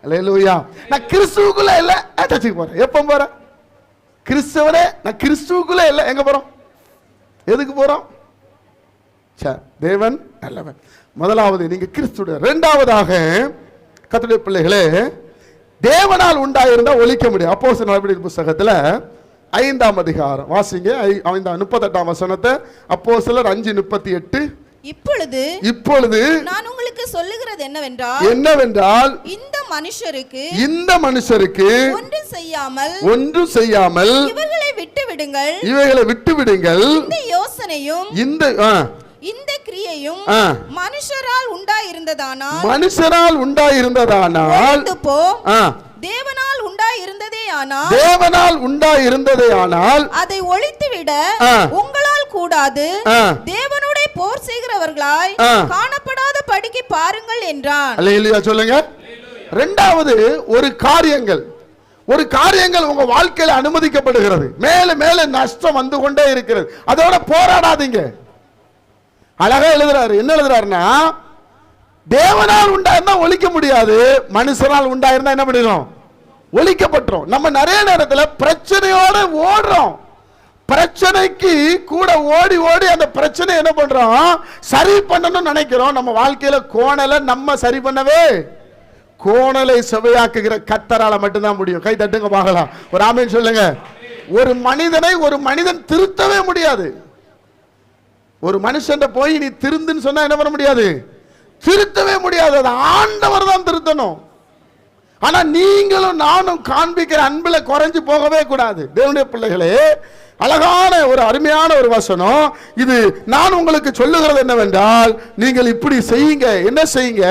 அல்லேலூயா. நான் கிறிஸ்துவுக்குள்ள இல்ல, சர்ச்சுக்கு போறேன். எப்ப போறேன்? கிறிஸ்துவனே, நான் கிறிஸ்துவுக்குள்ள இல்ல, எங்க போறோம்? எதுக்கு போறோம்? தேவன் நல்லவன். முதலாவது நீங்க கிறிஸ்துடைய. இரண்டாவதாக கர்த்தருடைய பிள்ளைகளே, தேவனால் உண்டாயிருந்தா ஒழிக்க முடியும். அப்போஸ்தலர் நடவடிக்கைகள் புத்தகத்துல 5ஆம் அதிகாரம் வாசிங்க. 38ஆம் வசனத்தை. அப்போஸ்தலர் 5:38. இப்பொழுது நான் உங்களுக்கு சொல்லுகிறது என்னவென்றால் இந்த மனுஷருக்கு ஒன்று செய்யாமல் இவர்களை விட்டு விடுங்கள். இந்த யோசனையும் இந்த கிரியையும் மனுஷரால் உண்டாயிருந்ததானால் தேவனால் உண்டாயிருந்ததேயானால் அதை ஒழித்துவிட உங்களால் கூடாது. தேவனுடைய போர் செய்கிறவர்களாய் காணப்படாத படிக்கு பாருங்கள் என்றான். அல்லேலூயா சொல்லுங்க. இரண்டாவது, ஒரு காரியங்கள் உங்க வாழ்க்கையில அனுமதிக்கப்படுகிறது. மேல மேல நஷ்டம் வந்து கொண்டே இருக்கிறது. அதோட போராடாதீங்க. அழகா எழுதுறாரு. என்ன எழுதுறாருன்னா, தேவனால் உண்டாயிருந்தா ஒழிக்க முடியாது, மனுஷனால் உண்டாயிருந்தா என்ன பண்ணிடும்? ஒழிக்கப்பட்டோம். நம்ம நிறைய நேரத்தில் பிரச்சனையோட ஓடுறோம். பிரச்சனைக்கு கூட ஓடி ஓடி அந்த பிரச்சனை என்ன பண்றோம்? சரி பண்ணணும்னு நினைக்கிறோம். நம்ம வாழ்க்கையில கோணலை நம்ம சரி பண்ணவே, கோணலை செவையாக்குகிற கர்த்தரால மட்டும்தான் முடியும். கை தட்டுங்க பார்க்கலாம். ஒரு ஆமென் சொல்லுங்க. ஒரு மனிதன் திருத்தவே முடியாது. ஒரு மனுஷன் போய் நீ திருந்துன்னு சொன்னா என்ன பண்ண முடியாது? திருத்தவே முடியாது. அது ஆண்டவர் தான் திருத்தணும். ஆனா நீங்களும் நானும் காண்பிக்கிற அன்புல குறைஞ்சு போகவே கூடாது. தேவனுடைய பிள்ளைகளே, அழகான ஒரு அருமையான ஒரு வசனம் இது. நான் உங்களுக்கு சொல்லுகிறது என்னவென்றால், நீங்கள் இப்படி செய்யுங்க. என்ன செய்யுங்க?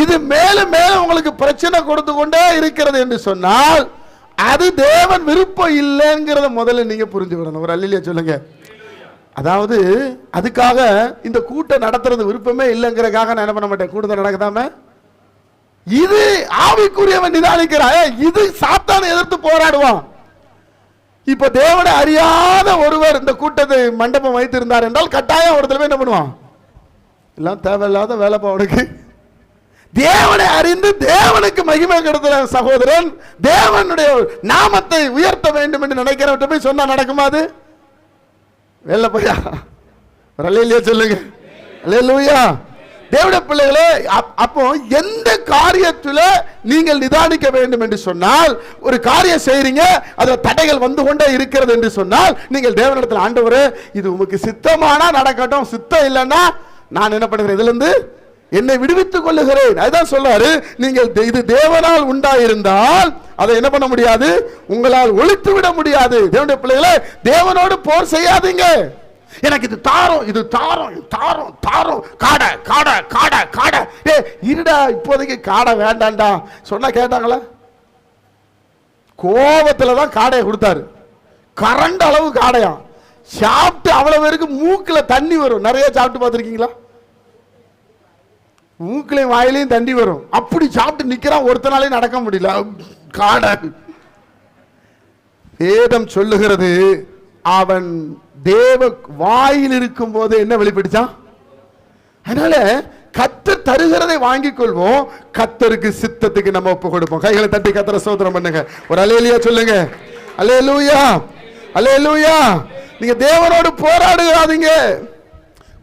இது மேலும் மேலும் உங்களுக்கு பிரச்சனை கொடுத்து கொண்டே இருக்கிறது என்று சொன்னால் அது தேவன் விருப்பம் இல்லைங்கிறத முதல்ல நீங்க புரிஞ்சுக்கணும். ஒரு அல்லேலூயா சொல்லுங்க. அதாவது அதுக்காக இந்த கூட்டம் நடத்துறது விருப்பமே இல்லைங்கிறதுக்காக நான் என்ன பண்ண மாட்டேன். கூட்டத்தை நடக்குதாம இது ஆவிக்குரியவன் நிதானிக்கிறான். இது சாத்தானை எதிர்த்து போராடுவான். இப்ப தேவனை அறியாத ஒருவர் இந்த கூட்டத்தை மண்டபம் வைத்திருந்தார் என்றால் கட்டாயம் ஒருத்தர் என்ன பண்ணுவான்? எல்லாம் தேவையில்லாத வேலை பாவனுக்கு. தேவனை அறிந்து தேவனுக்கு மகிமை கொடுத்த சகோதரன் தேவனுடைய நாமத்தை உயர்த்த வேண்டும் என்று நினைக்கிறவற்றை போய் சொன்னா நடக்குமா? அது வெள்ள போயா? அல்லேலூயா சொல்லுங்க. அல்லேலூயா. தேவனுடைய பிள்ளைகளே, அப்போ எந்த காரியத்தில் நீங்கள் நிதானிக்க வேண்டும் என்று சொன்னால், ஒரு காரியம் செய்றீங்க, அதுல தடைகள் வந்து கொண்டே இருக்கிறது என்று சொன்னால், நீங்கள் தேவனிடத்தில், ஆண்டவரே இது உமக்கு சித்தமானா நடக்கட்டும், சித்தம் இல்லைன்னா நான் என்ன பண்ணுகிறேன், இதுல இருந்து என்னை விடுவித்துக் கொள்ளுகிறேன். அதுதான் சொல்றாரு, நீங்கள் இது தேவனால் உண்டாயிருந்தால் அதை என்ன பண்ண முடியாது, உங்களால் ஒழித்து விட முடியாது. தேவனுடைய பிள்ளைகளே, தேவனோடு போர் செய்யாதீங்க. எனக்கு இது தாரம், இது தாரம், தாரம், தாரம், காடை, காடை, காடை, காடை. இருடா, இப்போதைக்கு காடை வேண்டாண்டா சொன்னா கேட்டாங்களா? கோபத்துல தான் காடையை கொடுத்தாரு. கரண்ட் அளவு காடையா சாப்பிட்டு அவ்வளவு பேருக்கு மூக்குல தண்ணி வரும். நிறைய சாப்பிட்டு பார்த்துருக்கீங்களா? மூக்கிலையும் வாயிலையும் தண்ணி வரும். அப்படி சாப்பிட்டு நிக்கிறான், ஒருத்தனாலே நடக்க முடியல. காடை. வேதம் சொல்லுகிறது, அவன் தேவ வாயில் இருக்கும் போது என்ன வெளிப்படுச்சான்? அதனால கர்த்தர் தருகிறதை வாங்கிக் கொள்வோம், கர்த்தருக்கு சித்தத்துக்கு நம்ம ஒப்பு கொடுப்போம். கைகளை தட்டி கர்த்தரை ஸ்தோத்திரம் பண்ணுங்க. ஒரு அல்லேலூயா சொல்லுங்க. அல்லேலூயா, அல்லேலூயா. நீங்க தேவனோடு போராடுகிறாதீங்க.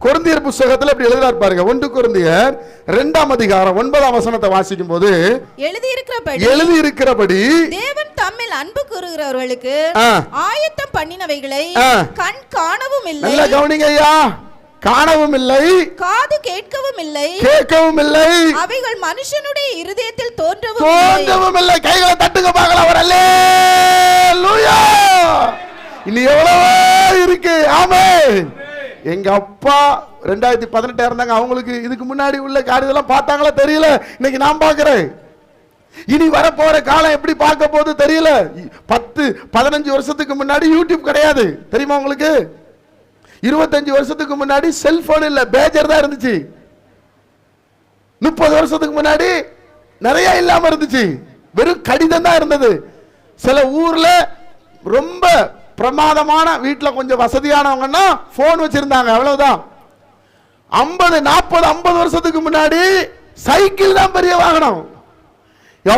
கொரிந்தியர் புத்தகத்தில் இப்படி எழுதுறார் பாருங்க. 1 கொரிந்தியர் 2ஆம் அதிகாரம் 9ஆம் வசனத்தை வாசிக்கும் போது, எழுதி இருக்கிறபடி தேவன் தம்மில் அன்பு கூறுகிறவர்களுக்கு ஆயத்தம் பண்ணினவைகளை கண் காணவும் இல்லை. நல்ல கவனிங்க ஐயா. காணவும் இல்லை, காது கேட்கவும் இல்லை, கேட்கவும் இல்லை, அவைகள் மனுஷனுடைய இருதயத்தில் தோன்றவும் இல்லை. கைகளை தட்டுங்க பார்க்கலாம். ஒரு அல்லேலூயா. இனி எவ்வளவோ இருக்கு. ஆமென். எங்க அப்பா 2018 இருந்தாங்க. அவங்களுக்கு இதுக்கு முன்னாடி உள்ள காரியத்தெல்லாம் பார்த்தாங்களா தெரியல. இன்னைக்கு நான் பார்க்கிறேன். இனி வரப்போற காலம் எப்படி பார்க்க போது தெரியல. 10-15 வருஷத்துக்கு முன்னாடி யூடியூப் கிடையாது, தெரியுமா உங்களுக்கு? 25 வருஷத்துக்கு முன்னாடி செல்போன் இல்ல, பேஜர் தான் இருந்துச்சு. 30 வருஷத்துக்கு முன்னாடி நிறைய இல்லாம இருந்துச்சு, வெறும் கடிதம் தான் இருந்தது. சில ஊர்ல ரொம்ப பிரமாதமான வீட்டில் கொஞ்சம் வசதியானவங்கன்னா போன் வச்சிருந்தாங்க, அவ்வளவுதான். 50 வருஷத்துக்கு முன்னாடி சைக்கிள் தான் பெரிய வாகனம்.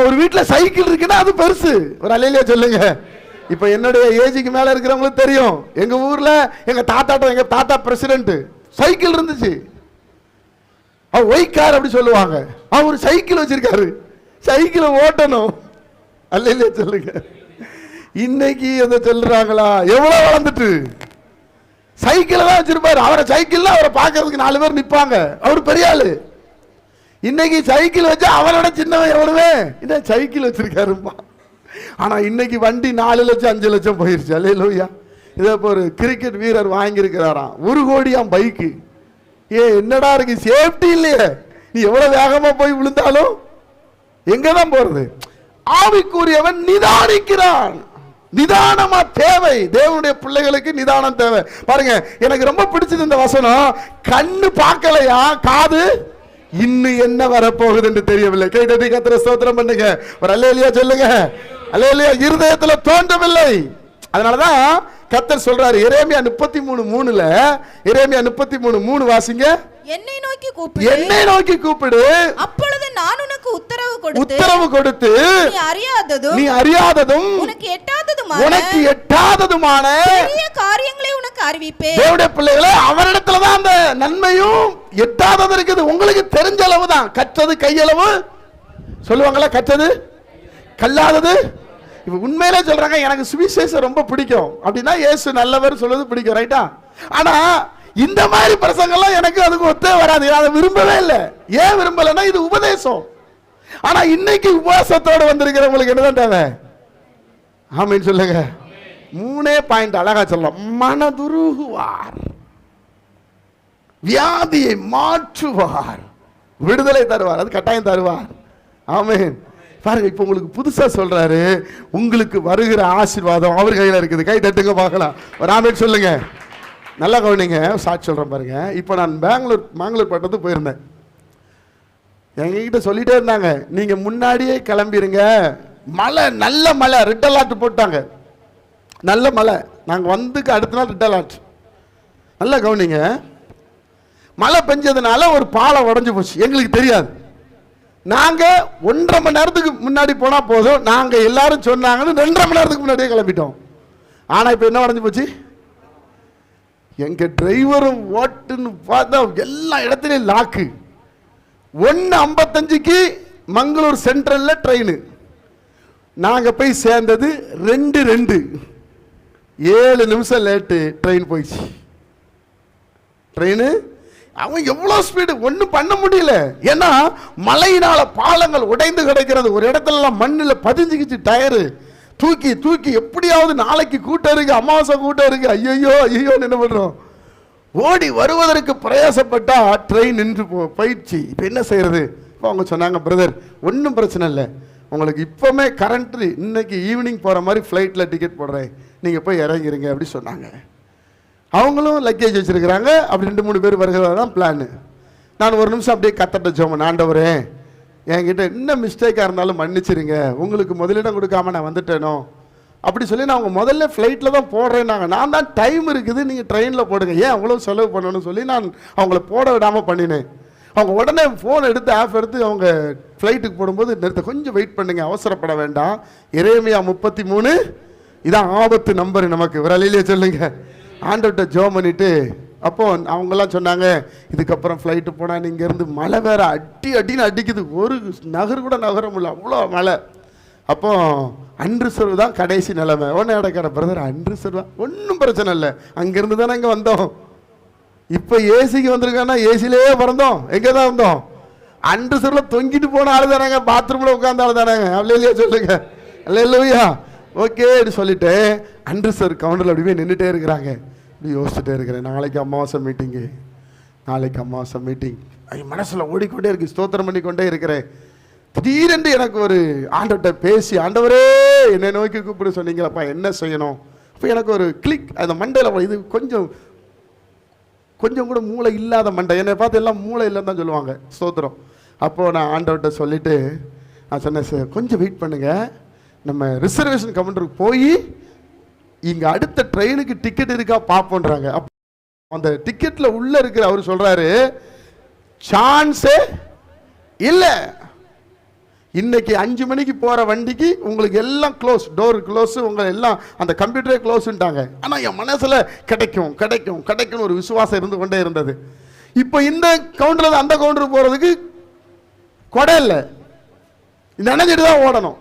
ஒரு வீட்டில் சைக்கிள் இருக்குன்னா அது பெருசு. ஒரு அல்லேலூயா சொல்லுங்க. இப்ப என்னுடைய ஏஜுக்கு மேல இருக்கிறவங்களுக்கு தெரியும், எங்க ஊர்ல எங்க தாத்தா பிரசிடென்ட் சைக்கிள் இருந்துச்சு. அவர் ஒய்கார் அப்படி சொல்லுவாங்க. அவர் ஒரு சைக்கிள் வச்சிருக்காரு, சைக்கிளை ஓட்டணும். அல்லேலூயா சொல்லுங்க. இன்னைக்கு எதை சொல்றாங்களா? எவ்வளவு வளர்ந்துட்டு சைக்கிள் தான் வச்சிருப்பாரு. அவரை சைக்கிள்ல அவரை பார்க்கறதுக்கு 4 பேர் நிப்பாங்க. அவர் பெரிய ஆளு. இன்னைக்கு சைக்கிள் வச்சா அவரோட சின்னவன் எவ்வளவே இந்த சைக்கிள் வச்சிருக்காருப்பா. ஆனா இன்னைக்கு வண்டி 4 லட்சம் 5 லட்சம் போயிருச்சு. அல்லேலூயா. இதே ஒரு கிரிக்கெட் வீரர் வாங்கி இருக்கிறாராம், 1 கோடியாம் பைக்கு. என்னடா இருக்கு, சேஃப்டி இல்லையே. நீ எவ்வளவு வேகமா போய் விழுந்தாலும் எங்கதான் போறது? ஆவிக்குரியவன் நிதானிக்கிறான். நிதானமா தேவை. தேவனுடைய பிள்ளைகளுக்கு நிதானம் தேவை. பாருங்க, எனக்கு ரொம்ப பிடிச்சது இந்த வசனம். கண்ணு பார்க்கலையா, காது இன்னும் என்ன வரப்போகுது என்று தெரியவில்லை. கைதட்டி கர்த்தரை ஸ்தோத்திரம் பண்ணுங்க. ஒரு அல்லேலூயா சொல்லுங்க. அல்லேலூயா. இருதயத்துல தோன்றவில்லை. அதனாலதான் கர்த்தர் சொல்றாரு எரேமியா 33:3ல, எரேமியா 33:3 வாசிங்க. என்னை நோக்கி கூப்பிடு, என்னை நோக்கி கூப்பிடு, அப்பொழுது நான் உனக்கு உத்தரவு கொடுத்து நீ அறியாததும் உனக்கு எட்டாததுமான பெரிய காரியங்களை உனக்கு அறிவிப்பேன். தேவனுடைய பிள்ளைகளே, அவரிடத்துல தான் அந்த நன்மையும் எட்டாதது இருக்குது. உங்களுக்கு தெரிஞ்ச அளவு தான். கற்றது கையளவு சொல்லுவாங்களா, கற்றது கல்லாதது. இப்ப உண்மையிலே சொல்றாங்க, எனக்கு சுவிசேஷம் ரொம்ப பிடிக்கும் அப்படின்னா இயேசு நல்லவர் சொல்றது பிடிக்கும், ரைட்டா? ஆனா இந்த மாதிரி பிரசங்கெல்லாம் எனக்கு அதுக்கு ஒத்தே வராது. அதை விரும்பவே இல்லை. ஏன் விரும்பலைன்னா இது உபதேசம். ஆனா இன்னைக்கு உபவாசத்தோடு வந்திருக்கிறவங்களுக்கு என்னதான் தேவை? ஆமீன் சொல்லுங்க. 3 பாயிண்ட் அழகா சொல்லலாம். மனதுருகுவார், வியாதியை மாற்றுவார், விடுதலை தருவார். அது கட்டாயம் தருவார். ஆமீன். பாருங்க, இப்ப உங்களுக்கு புதுசா சொல்றாரு, உங்களுக்கு வருகிற ஆசீர்வாதம் அவர் கையில இருக்குது. கை தட்டுங்க பார்க்கலாம். ஒரு ஆமீன் சொல்லுங்க. நல்லா கவனிங்க, சாட்சி சொல்றேன் பாருங்க. இப்போ நான் மாங்களூர் பட்டத்துக்கு போயிருந்தேன். எங்ககிட்ட சொல்லிட்டே இருந்தாங்க, நீங்க முன்னாடியே கிளம்பிருங்க, மழை, நல்ல மழை, ரெட் அலர்ட் போட்டாங்க, நல்ல மழை. நாங்க வந்துக்கு அடுத்த நாள் ரெட் அலர்ட். நல்லா கவனிங்க, மழை பெஞ்சதுனால ஒரு பாலம் உடஞ்சு போச்சு. எங்களுக்கு தெரியாது. நாங்க 1.5 மணி நேரத்துக்கு முன்னாடி போனா போதும், நாங்க எல்லாரும் சொன்னாங்கன்னு 2.5 மணி நேரத்துக்கு முன்னாடியே கிளம்பிட்டோம். ஆனா இப்ப என்ன உடஞ்சு போச்சு? எங்க டிரைவரும் ஓட்டுன்னு பார்த்தா எல்லா இடத்துலையும் லாக்கு. 1:55 மங்களூர் சென்ட்ரல்ல ட்ரெயின். நாங்க போய் சேர்ந்தது 2:02. 7 நிமிஷம் லேட்டு ட்ரெயின் போயிடுச்சு. ட்ரெயின் அவன் எவ்வளவு ஸ்பீடு, ஒன்றும் பண்ண முடியல. ஏன்னா மழையினால பாலங்கள் உடைந்து கிடக்கிறது. ஒரு இடத்துல மண்ணில் பதிஞ்சுக்கிச்சு டயரு. தூக்கி தூக்கி எப்படியாவது நாளைக்கு கூட்டம் இருக்கு, அமாவாசை கூட்டம் இருக்கு, ஐயோ ஐயோ என்ன பண்றோம், ஓடி வருவதற்கு பிரயாசப்பட்டா ட்ரெயின் நின்று போயிடுச்சு. இப்போ என்ன செய்யறது? இப்போ அவங்க சொன்னாங்க, பிரதர் ஒன்றும் பிரச்சனை இல்லை, உங்களுக்கு இப்போமே கரண்ட் இன்னைக்கு ஈவினிங் போகிற மாதிரி ஃப்ளைட்டில் டிக்கெட் போடுறேன், நீங்கள் போய் இறங்கிருங்க அப்படி சொன்னாங்க. அவங்களும் லக்கேஜ் வச்சுருக்கிறாங்க. அப்படி 2-3 பேர் வருகிறதா தான் பிளான். நான் ஒரு நிமிஷம் அப்படியே கத்தட்ட ஜோமன், ஆண்டவரே என்கிட்ட என்ன மிஸ்டேக்காக இருந்தாலும் மன்னிச்சிருங்க, உங்களுக்கு முதலிடம் கொடுக்காம நான் வந்துட்டேனோ அப்படி சொல்லி நான் அவங்க முதல்ல ஃப்ளைட்டில் தான் போடுறேன்னாங்க. நான் தான் டைம் இருக்குது, நீங்கள் ட்ரெயினில் போடுங்க, ஏன் அவ்வளோ செலவு பண்ணணும்னு சொல்லி நான் அவங்கள போட விடாமல் பண்ணினேன். அவங்க உடனே ஃபோன் எடுத்து ஆஃப் எடுத்து அவங்க ஃப்ளைட்டுக்கு போடும்போது நிறுத்த, கொஞ்சம் வெயிட் பண்ணுங்க, அவசரப்பட வேண்டாம், எரேமியா 33 இதான் ஆபத்து நம்பர் நமக்கு, விரலிலே சொல்லுங்க, ஆண்டவர்கிட்ட ஜெபம் பண்ணிட்டு. அப்போ அவங்கெல்லாம் சொன்னாங்க, இதுக்கப்புறம் ஃப்ளைட்டு போனால் இங்கேருந்து மழை வேற அடின்னு அடிக்குது, ஒரு நகர் கூட நகர முடியல, அவ்வளோ மழை. அப்போ அன்ரிசர்வ் தான் கடைசி நிலைமை. உடனே அடக்கிற பிரதர் அன்ரிசர்வா, ஒன்றும் பிரச்சனை இல்லை, அங்கேருந்து தானே இங்கே வந்தோம், இப்போ ஏசிக்கு வந்திருக்காங்கன்னா ஏசிலே பிறந்தோம், எங்கே தான் வந்தோம், அன்ரிசர்வில் தொங்கிட்டு போன ஆள் தானாங்க, பாத்ரூமில் உட்காந்த ஆள் தானாங்க, இல்லையா சொல்லுங்க, இல்லையா ஓகே அப்படி சொல்லிட்டு அன்ரிசர்வ் கவுண்டரில் அப்படியே நின்றுட்டே இருக்கிறாங்க. இப்படி யோசிச்சுட்டே இருக்கிறேன், நாளைக்கு அமாவாசை மீட்டிங்கு, நாளைக்கு அமாவாசை மீட்டிங் மனசில் ஓடிக்கொண்டே இருக்கு, ஸ்தோத்திரம் பண்ணிக்கொண்டே இருக்கிறேன். திடீரென்று எனக்கு ஒரு ஆண்டவர்கிட்ட பேசி, ஆண்டவரே என்னை நோக்கி கூப்பிடு சொன்னீங்களப்பா, என்ன செய்யணும்? அப்போ எனக்கு ஒரு கிளிக் அந்த மண்டையில், இது கொஞ்சம் கூட மூளை இல்லாத மண்டை, என்னை பார்த்து எல்லாம் மூளை இல்லைன்னு தான் சொல்லுவாங்க, ஸ்தோத்திரம். அப்போது நான் ஆண்டவர்கிட்ட சொல்லிவிட்டு நான் சொன்னேன், சார் கொஞ்சம் வெயிட் பண்ணுங்கள், நம்ம ரிசர்வேஷன் கவுண்டருக்கு போய் இங்கே அடுத்த ட்ரெயினுக்கு டிக்கெட் இருக்கா பார்ப்போன்றாங்க. அப்போ அந்த டிக்கெட்டில் உள்ளே இருக்கிற அவர் சொல்கிறாரு, சான்ஸே இல்லை, இன்னைக்கு 5 மணிக்கு போகிற வண்டிக்கு உங்களுக்கு எல்லாம் க்ளோஸ், டோர் க்ளோஸ், உங்களை எல்லாம் அந்த கம்ப்யூட்டரே க்ளோஸ்ன்ட்டாங்க. ஆனால் என் மனசில் கிடைக்கும் கிடைக்கும் கிடைக்கும் ஒரு விசுவாசம் இருந்து கொண்டே இருந்தது. இப்போ இந்த கவுண்டரில் அந்த கவுண்டர் போகிறதுக்கு கொடை இல்லை, நினைஞ்சிட்டு தான் ஓடணும்.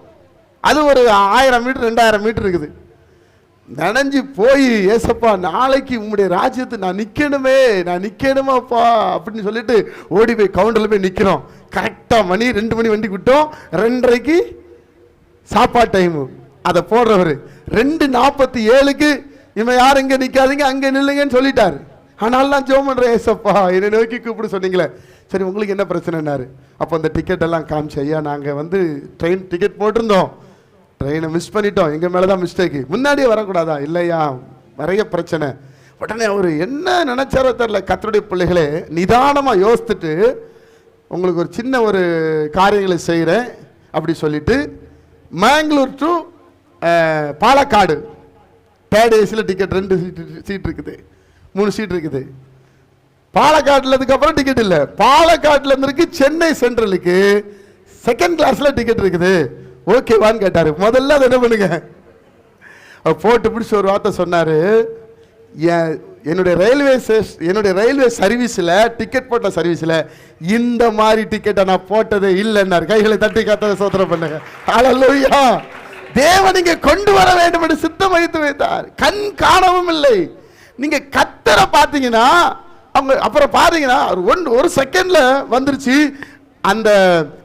அது ஒரு 1000 மீட்டர் 2000 மீட்டர் இருக்குது. நினைஞ்சு போய், ஏசப்பா நாளைக்கு உங்களுடைய ராஜ்யத்தை நான் நிற்கணுமாப்பா அப்படின்னு சொல்லிட்டு ஓடி போய் கவுண்டரில் போய் நிற்கிறோம். கரெக்டாக மணி 2 மணி வண்டி விட்டோம், 2:30க்கு சாப்பாடு டைமு. அதை போடுறவர் 2:47க்கு இவன் யாரும் இங்கே நிற்காதீங்க அங்கே நில்லுங்கன்னு சொல்லிட்டாரு. ஆனாலும் நான் ஜெபம் பண்ணுறேன், ஏசப்பா என்னை நோக்கி கூப்பிடு சொன்னீங்களே, சரி உங்களுக்கு என்ன பிரச்சனைனாரு. அப்போ அந்த டிக்கெட் எல்லாம் காமிச்சு, ஐயா நாங்கள் ட்ரெயின் டிக்கெட் போட்டிருந்தோம், ட்ரெயினை மிஸ் பண்ணிட்டோம், எங்கள் மேலே தான் மிஸ்டேக்கு, முன்னாடியே வரக்கூடாதா? இல்லையா நிறைய பிரச்சனை. உடனே அவர் என்ன நினைச்சாரோ தெரியல. கர்த்தருடைய பிள்ளைகளே, நிதானமாக யோசித்துட்டு உங்களுக்கு ஒரு சின்ன ஒரு காரியங்களை செய்கிறேன் அப்படி சொல்லிட்டு, மேங்களூர் டு பாலக்காடு 3rd ஏசியில் டிக்கெட் 2 சீட் இருக்குது, 3 சீட் இருக்குது. பாலக்காட்டில் அதுக்கப்புறம் டிக்கெட் இல்லை. பாலக்காட்டில் இருந்திருக்கு சென்னை சென்ட்ரலுக்கு 2nd கிளாஸில் டிக்கெட் இருக்குது, ஓகேவான்னு கேட்டார். முதல்ல அதை என்ன பண்ணுங்க போட்டு பிடிச்சி ஒரு வார்த்தை சொன்னார், என்னுடைய ரயில்வே சர்வீஸில் டிக்கெட் போட்ட சர்வீஸில் இந்த மாதிரி டிக்கெட்டை நான் போட்டதே இல்லைன்னார். கைகளை தட்டி காத்த சோதனை பண்ணுங்க. ஹல்லேலூயா. தேவன் இங்கே கொண்டு வர வேண்டும் என்று சித்தம் வைத்து வைத்தார். கண் காணவும் இல்லை. நீங்க கத்தரை பார்த்தீங்கன்னா அவங்க அப்புறம் பாத்தீங்கன்னா ஒரு செகண்ட்ல வந்துருச்சு. அந்த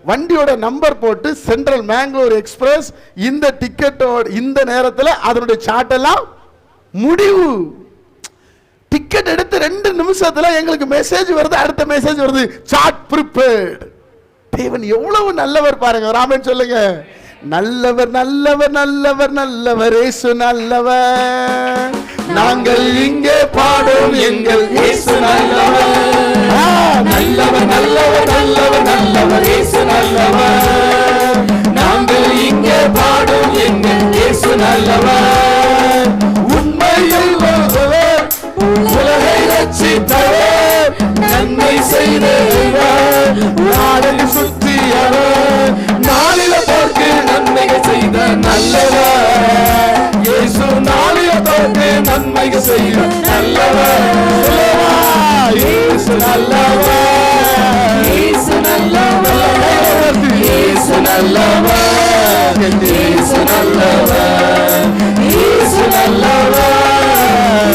வண்டியோட நம்பர் போட்டு சென்ட்ரல் மேங்களூர் எக்ஸ்பிரஸ் இந்த டிக்கெட்டோட இந்த நேரத்தில் அதனுடைய சார்ட் எல்லாம் முடிவு. டிக்கெட் எடுத்து 2 நிமிஷத்துல எங்களுக்கு மெசேஜ் வருது, அடுத்த மெசேஜ் வருது, சார்ட் ப்ரிப்பேர்ட். தேவன் எவ்வளவு நல்லவர் பாருங்க. ராமன் சொல்லுங்க, நல்லவர் நல்லவர் நல்லவர் நல்லவர் இயேசு நல்லவர். நாங்கள் இங்கே பாடும் எங்கள் இயேசு நல்லவர். நல்லவர் நல்லவர் நல்லவர் நல்லவர் இயேசு நல்லவர். நாங்கள் இங்கே பாடும் எங்கள் இயேசு நல்லவர். உண்மையில் உலகை ரட்சித்தவர், நன்மை செய்தவர், நாடை சுற்றியவர், நாளில போர்க்கு நன்மைகள் செய்த நல்லவர். இயேசு நாளில போர்க்கு நன்மைகள் செய்த நல்லவர். இயேசு நல்லவர், இயேசு நல்லவர். நல்லவர், இயேசு நல்லவர், இயேசு நல்லவர்,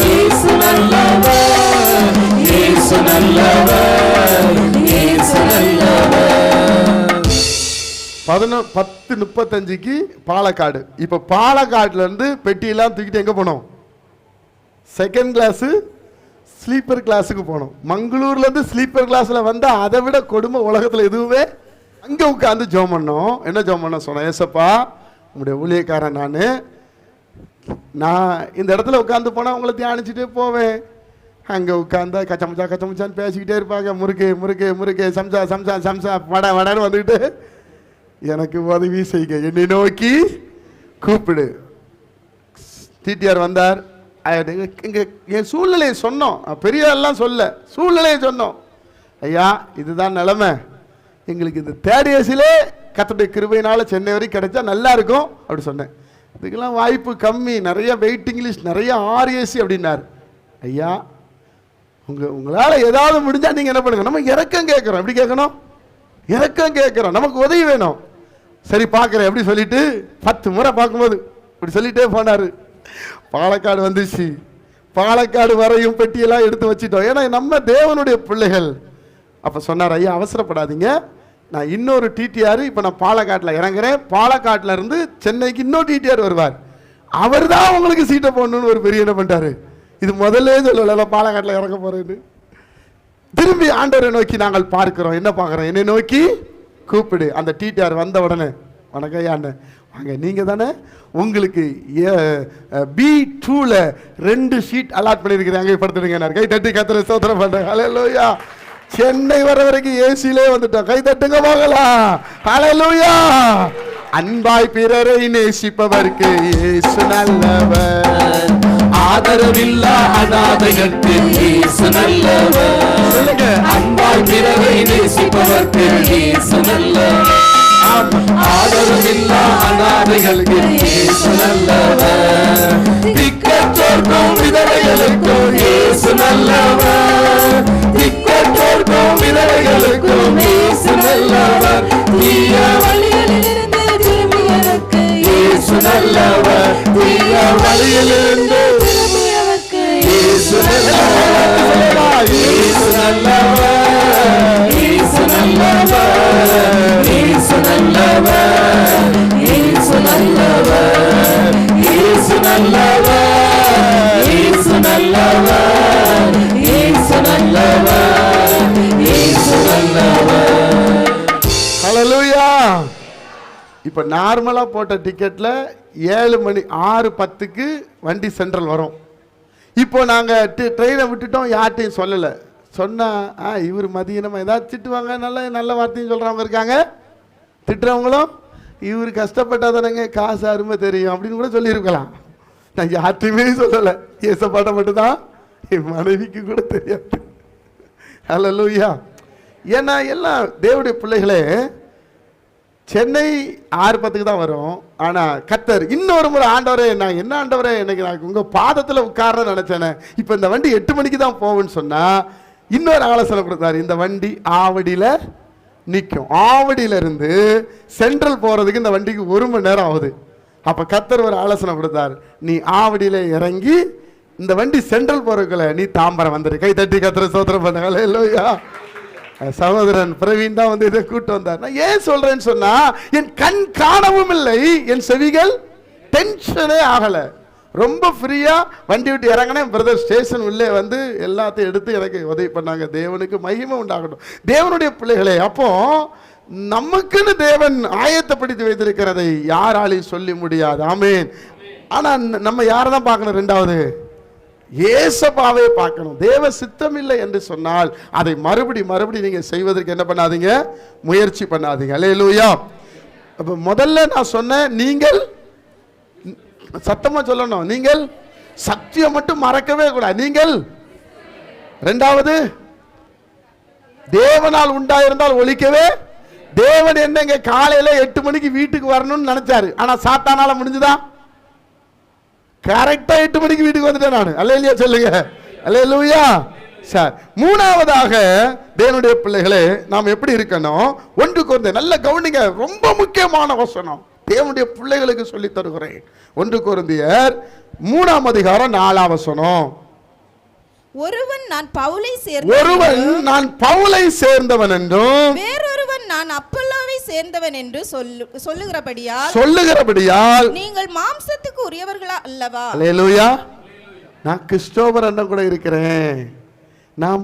இயேசு நல்லவர், இயேசு நல்லவர், இயேசு நல்லவர். 10:35க்கு பாலக்காடு. இப்ப பாலக்காடுல இருந்து பெட்டியெல்லாம் தூக்கிட்டு எங்க போனோம்? செகண்ட் கிளாஸ் ஸ்லீப்பர் கிளாஸுக்கு போனோம். மங்களூர்ல இருந்து ஸ்லீப்பர் கிளாஸ்ல வந்தா அதை விட கொடுமை உலகத்துல எதுவுமே. அங்க உட்காந்து ஜெபம் பண்ணோம். என்ன ஜெபம் பண்ண சொன்னேன்? ஏசப்பா, உங்களுடைய ஊழியக்காரன் நான் இந்த இடத்துல உட்காந்து போனா உங்களை தியானிச்சுட்டே போவேன். அங்க உட்காந்தா கச்சமுச்சான்னு பேசிக்கிட்டே இருப்பாங்க. முறுக்கு முறுக்கு முறுக்கு, சம்சா சம்சா சம்சா, வடன்னு வந்துக்கிட்டு, எனக்கு உதவி செய்க, என்னை நோக்கி கூப்பிடு. டிடிஆர் வந்தார். இங்க என் சூழ்நிலையை சொன்னோம், பெரிய எல்லாம் சொல்ல, சூழ்நிலையை சொன்னோம். ஐயா, இதுதான் நிலைமை, எங்களுக்கு இந்த தேர்ட் ஏசிலே கர்த்தருடைய கிருபையினால சென்னை வரைக்கும் கிடைச்சா நல்லா இருக்கும் அப்படி சொன்னேன். இதுக்கெல்லாம் வாய்ப்பு கம்மி, நிறைய வெயிட்டிங் லிஸ்ட், நிறைய RAC அப்படின்னார். ஐயா, உங்களால் ஏதாவது முடிஞ்சா நீங்கள் என்ன பண்ணுங்க, நம்ம இறக்கம் கேட்குறோம். எப்படி கேட்கணும்? இறக்கம் கேட்குறோம், நமக்கு உதவி வேணும். சரி பார்க்குறேன் எப்படி சொல்லிட்டு 10 முறை பார்க்கும்போது இப்படி சொல்லிட்டே போனார். பாலக்காடு வந்துச்சு. பாலக்காடு வரையும் பெட்டியெல்லாம் எடுத்து வச்சிட்டோம். ஏன்னா நம்ம தேவனுடைய பிள்ளைகள். அப்போ சொன்னார், ஐயா அவசரப்படாதீங்க, நான் இன்னொரு டிடிஆர் இப்போ நான் பாலக்காட்டில் இறங்குறேன், பாலக்காட்டில் இருந்து சென்னைக்கு இன்னொரு டிடிஆர் வருவார், அவர் தான் உங்களுக்கு சீட்டை போடணும்னு ஒரு பெரிய என்ன பண்ணிட்டாரு. இது முதல்ல சொல்லல பாலக்காட்டில் இறங்க போறேன்னு. திரும்பி ஆண்டவரை நோக்கி நாங்கள் பார்க்கிறோம். என்ன பார்க்குறோம்? என்னை நோக்கி கூப்பிடு. அந்த டிடிஆர் வந்த உடனே, வணக்கம் ஐயா, வாங்க, நீங்க தானே, உங்களுக்கு B2ல 2 சீட் அலாட் பண்ணியிருக்கிறேன், படுத்துடுங்க. கை தட்டி கத்திர ஸ்தோத்திரம் பண்றேன். ஹல்லேலூயா. சென்னை வர வரைக்கும் ஏசிலே வந்துட்டோம். கை தட்டுங்க போகலாம். ஹல்லேலூயா. அன்பாய் பிறரை நேசிப்பவருக்கு இயேசு நல்லவர், ஆதரவில்லா அநாதைகளுக்கு இயேசு நல்லவர். சொல்லுங்க, அன்பாய் பிறரை நேசிப்பவருக்கு இயேசு நல்லவர், ஆதரவில்லா அநாதைகளுக்கு இயேசு நல்லவர், திக்கற்றோர்க்கும் விதவைகளுக்கும் இயேசு நல்லவர், திக்கற்றோர்க்கும் விதவைகளுக்கும் இயேசு நல்லவர், தீய வழிகளிலிருந்து திரும்பியவர்க்கு இயேசு நல்லவர், தீய வழியிலிருந்து திரும்பியவர்க்கு இயேசு நல்லவர், இயேசு நல்லவர், இயேசு நல்லவர், இயேசு நல்லவர், இயேசு நல்லவர், இயேசு நல்லவர், இயேசு நல்லவர், இயேசு நல்லவர், இயேசு நல்லவர். ஹல்லேலூயா. இப்போ நார்மலா போட்ட டிக்கெட்ல 7 மணி 6:10க்கு வண்டி சென்ட்ரல் வரும். இப்போ நாங்க ட்ரெயினை விட்டுட்டோம், யார்ட்டையும் சொல்லலை. சொன்னா இவர் மதியானம் ஏதாவது திட்டுவாங்க, நல்ல நல்ல வார்த்தையும் சொல்றவங்க இருக்காங்க, திட்டுறவங்களும் இவர் கஷ்டப்பட்டாதானங்க காசு அருமை தெரியும் அப்படின்னு கூட சொல்லியிருக்கலாம். நான் யார்ட்டையுமே சொல்லலை, ஏசப்பாட்ட மட்டும்தான், என் மனைவிக்கு கூட தெரியாது. ஹல்லேலூயா. ஏன்னா எல்லாம் தேவனுடைய பிள்ளைகளே, சென்னை 6:10க்கு தான் வரும். ஆனால் கர்த்தர் இன்னொரு முறை, ஆண்டவரே நான் என்ன ஆண்டவரே, எனக்கு நான் உங்கள் பாதத்தில் உட்கார்றேன்னு நினச்சேனே, இப்போ இந்த வண்டி 8 மணிக்கு தான் போகும்னு சொன்னால் இன்னொரு ஆலோசனை கொடுத்தாரு. இந்த வண்டி ஆவடியில் நிற்கும், ஆவடியிலிருந்து சென்ட்ரல் போகிறதுக்கு இந்த வண்டிக்கு 1 மணி நேரம் ஆகுது. அப்போ கர்த்தர் ஒரு ஆலோசனை கொடுத்தார், நீ ஆவடியில் இறங்கி இந்த வண்டி சென்ட்ரல் போகிறதுக்குள்ள நீ தாம்பரம் வந்துரு. கை தட்டி கர்த்தரை ஸ்தோத்திரம் பண்ணாங்க. இல்லையா? சகோதரன் பிரவீன் தான் வந்து இதை கூட்டு வந்தார். நான் ஏன் சொல்றேன்னு சொன்னா, என் கண் காணவும் இல்லை, என் செவிகள் டென்ஷனே ஆகல. ரொம்ப ஃப்ரீயா வண்டி விட்டு இறங்கினேன். பிரதர் ஸ்டேஷன் உள்ளே வந்து எல்லாத்தையும் எடுத்து எனக்கு உதவி பண்ணாங்க. தேவனுக்கு மகிமை உண்டாகட்டும். தேவனுடைய பிள்ளைகளே, அப்போ நமக்குன்னு தேவன் ஆயத்தப்படுத்தி வைத்திருக்கிறதை யாராலையும் சொல்லி முடியாது. ஆமேன். ஆனா நம்ம யாரை தான் பார்க்கணும்? 2வது ஏசப்பாவே பார்க்கணும். தேவ சித்தம் இல்லை என்று சொன்னால் அதை மறுபடி நீங்க செய்வதற்கு என்ன பண்ணாதீங்க, முயற்சி பண்ணாதீங்க. அல்லேலூயா. அப்ப முதல்ல நான் சொன்னேன், நீங்கள் சத்தமா சொல்லணும், நீங்கள் சத்தியம் மட்டும் மறக்கவே கூடாது. நீங்கள் 2வது தேவனால் உண்டாயிருந்தால் ஒழிக்கவே. தேவன் என்னங்க காலையில 8 மணிக்கு வீட்டுக்கு வரணும்னு நினைச்சாரு, ஆனா சாத்தானால முடிஞ்சுதா? கரெக்டா 8 மணிக்கு வீட்டுக்கு வந்துட்டேன் நான். அல்லேலூயா சொல்லுங்க. அல்லேலூயா. சார், மூணாவதாக தேவனுடைய பிள்ளைகளே நாம் எப்படி இருக்கணும்? 1 கொரிந்தியர், நல்ல கவனிங்க, ரொம்ப முக்கியமான வசனம், தேவனுடைய பிள்ளைகளுக்கு சொல்லி தருகிறேன். 1 கொரிந்தியர் 3ஆம் அதிகாரம் 4ஆம் வசனம். ஒருவன் நான் பவுலை சேர்ந்தவன் என்றும் வேறொருவன் நான் அப்பல்லோவை சேர்ந்தவன் என்று சொல்லுகிறபடியால் நீங்கள் மாம்சத்துக்கு உரியவர்களா அல்லவா? அல்லேலூயா. நான் கிறிஸ்தோபர் அண்ணன் கூட இருக்கிறேன். நாம்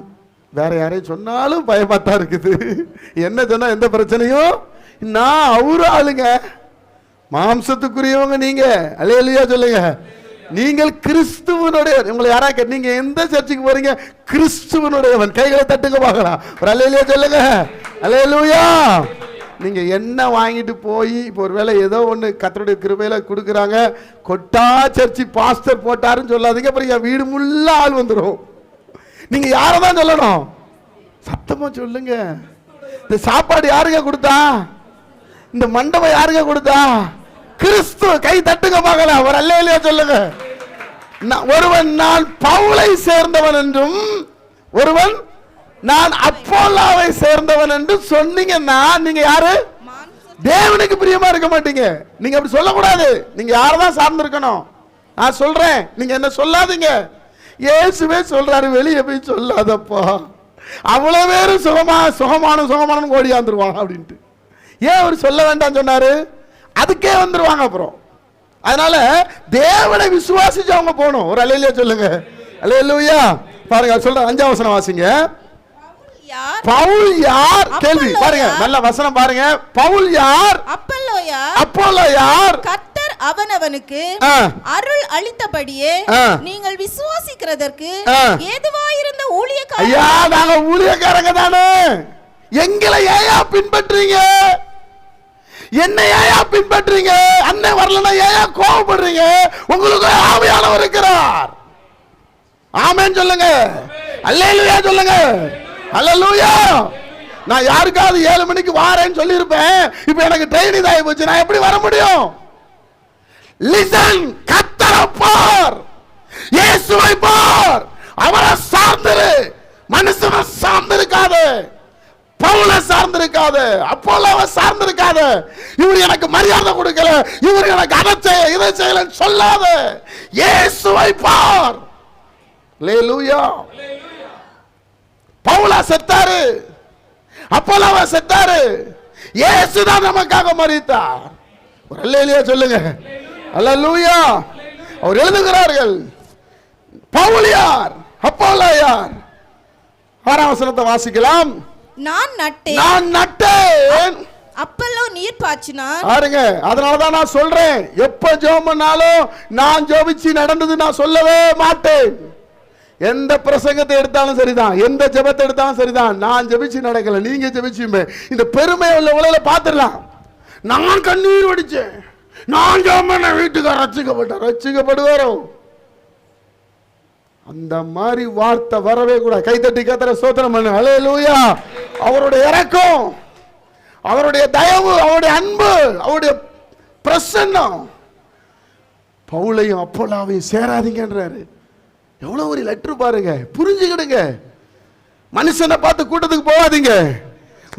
வேற யாரையும் சொன்னாலும் பயமாத்தான் இருக்குது. என்ன சொன்னா எந்த பிரச்சனையும் நான் அவரு ஆளுங்க, மாம்சத்துக்குரியவங்க நீங்க. அல்லேலூயா சொல்லுங்க. நீங்கள் கிறிஸ்துவனுடைய, உங்களை யாரா நீங்க எந்த சர்ச்சுக்கு போறீங்க? கிறிஸ்துவனுடையவன். கைகளை தட்டுங்க பார்க்கலாம். ஒரு அல்லேலூயா சொல்லுங்க. அல்லேலூயா. நீங்க என்ன வாங்கிட்டு போய் இப்போ ஒருவேளை ஏதோ ஒன்று கர்த்தருடைய கிருபையில கொடுக்குறாங்க, கொட்டா சர்ச்சி பாஸ்டர் போட்டாருன்னு சொல்லாதீங்க. அப்புறம் வீடு முள்ள ஆள் வந்துடும். நீங்க யாரை தான் சொல்லணும்? சத்தமா சொல்லுங்க. இந்த சாப்பாடு யாருங்க கொடுத்தா? இந்த மண்டபம் யாருங்க கொடுத்தா? கிறிஸ்து. கை தட்டுங்க பார்க்கலாம். ஒரு அல்லேலூயா சொல்லுங்க. ஒருவன் நான் பவுலை சேர்ந்தவன் என்றும் ஒருவன் நான் அப்போல்லாவை சேர்ந்தவன் என்று சொன்னீங்கன்னா நீங்க யாரு? தேவனுக்கு பிரியமா இருக்க மாட்டீங்க. நீங்க அப்படி சொல்லக்கூடாது. நீங்க யாரதான் சார்ந்திருக்கணும்? நான் சொல்றேன், நீங்க என்ன சொல்லாதீங்க. இயேசுவே சொல்றாரு, வெளியே போய் சொல்லாதப்பா, அவ்வளவு பேரும் சுகமான ஓடியாந்துருவாங்க அப்படின்ட்டு. ஏன் அவர் சொல்ல வேண்டாம் சொன்னாரு? அதுக்கே வந்துருவாங்க அப்புறம். அதனால தேவனை விசுவாசிச்சு அவங்க போகணும். ஒரு அல்லேலூயா சொல்லுங்க. அல்லேலூயா. பாருங்க சொல்ற 5ஆம் வசனம் வாசிங்க. பவுல் யார்? கேள்வி பாருங்க, நல்ல வசனம் பாருங்க. பவுல் யார்? அப்போலோ யார்? கர்த்தர் அவனவனுக்கு அருள் அளித்தபடியே நீங்கள் விசுவாசிக்கிறதற்கு ஏதுவாயிருந்த ஊழியக்காரர். ஐயா, நாங்க ஊழியக்காரங்க தானே. எங்களை ஏயா பின்பற்றீங்க? என்ன ஏயா பின்பற்றீங்க? அண்ணன் வரலன்னா ஏயா கோபப்படுறீங்க? உங்களுக்கு ஆவியானவர் இருக்கிறார். ஆமென் சொல்லுங்க. அல்லேலூயா சொல்லுங்க. அல்லேலூயா. நான் யாருக்காவது 7 மணிக்கு வாரேன்னு சொல்லி இருப்பேன். இப்ப எனக்கு ட்ரெயின் இதாகி போச்சு, நான் எப்படி வர முடியும்? லிசன். கர்த்தரை பார், இயேசுவை பார், அவரை சார்ந்திரு. மனுஷனை சார்ந்திருக்காது, பவுலை சார்ந்திருக்காது, அப்போலோவை சார்ந்திருக்காது. இவர் எனக்கு மரியாதை கொடுக்கல, இவர் எனக்கு அதை செய்ய இதை செய்யலன்னு சொல்லாத. இயேசுவை பார். அல்லேலூயா. பவுலா செத்தாரு, அப்போலோவா செத்தாரு, இயேசுதான் நமக்காக மரித்தார். ஒரு அல்லேலூயா சொல்லுங்க. அல்லேலூயா. அவர் எழுதுகிறார்கள், பவுல் யார், அப்போலோ யார்? 6ஆம் வசனத்தை வாசிக்கலாம். நான் நட்டேன், அப்பல்லோ நீர் பாய்ச்சினார். பாருங்க, அதனாலதான் நான் சொல்றேன், எப்ப ஜெபம் பண்ணாலும் நான் ஜெபிச்சு நடந்தது நான் சொல்லவே மாட்டேன். எந்த பிரசங்கத்தை எடுத்தாலும் சரிதான், எந்த ஜெபத்தை எடுத்தாலும் சரிதான், நான் ஜெபிச்சு நடக்கல, நீங்க ஜெபிச்சுமே. இந்த பெருமை உள்ள உலகில பாத்துடலாம். நான் கண்ணீர் வடிச்சேன், நான் ஜெபம் பண்ண வீட்டுக்கார ரட்சிக்கப்படுவாரோ, அந்த மாதிரி வார்த்தை வரவே கூட. கைத்தட்டி கர்த்தரை ஸ்தோத்திரம் பண்ணு. அல்லேலூயா. அவருடைய இரக்கம், அவருடைய தயவு, அவருடைய அன்பு, அவருடைய பிரசன்னம். பவுலையும் அப்போலாவையும் சேராதீங்கன்றாரு. எவ்வளவு ஒரு லெட்டர் பாருங்க. புரிஞ்சுக்கிடுங்க. மனுஷனை பார்த்து கூட்டத்துக்கு போகாதீங்க,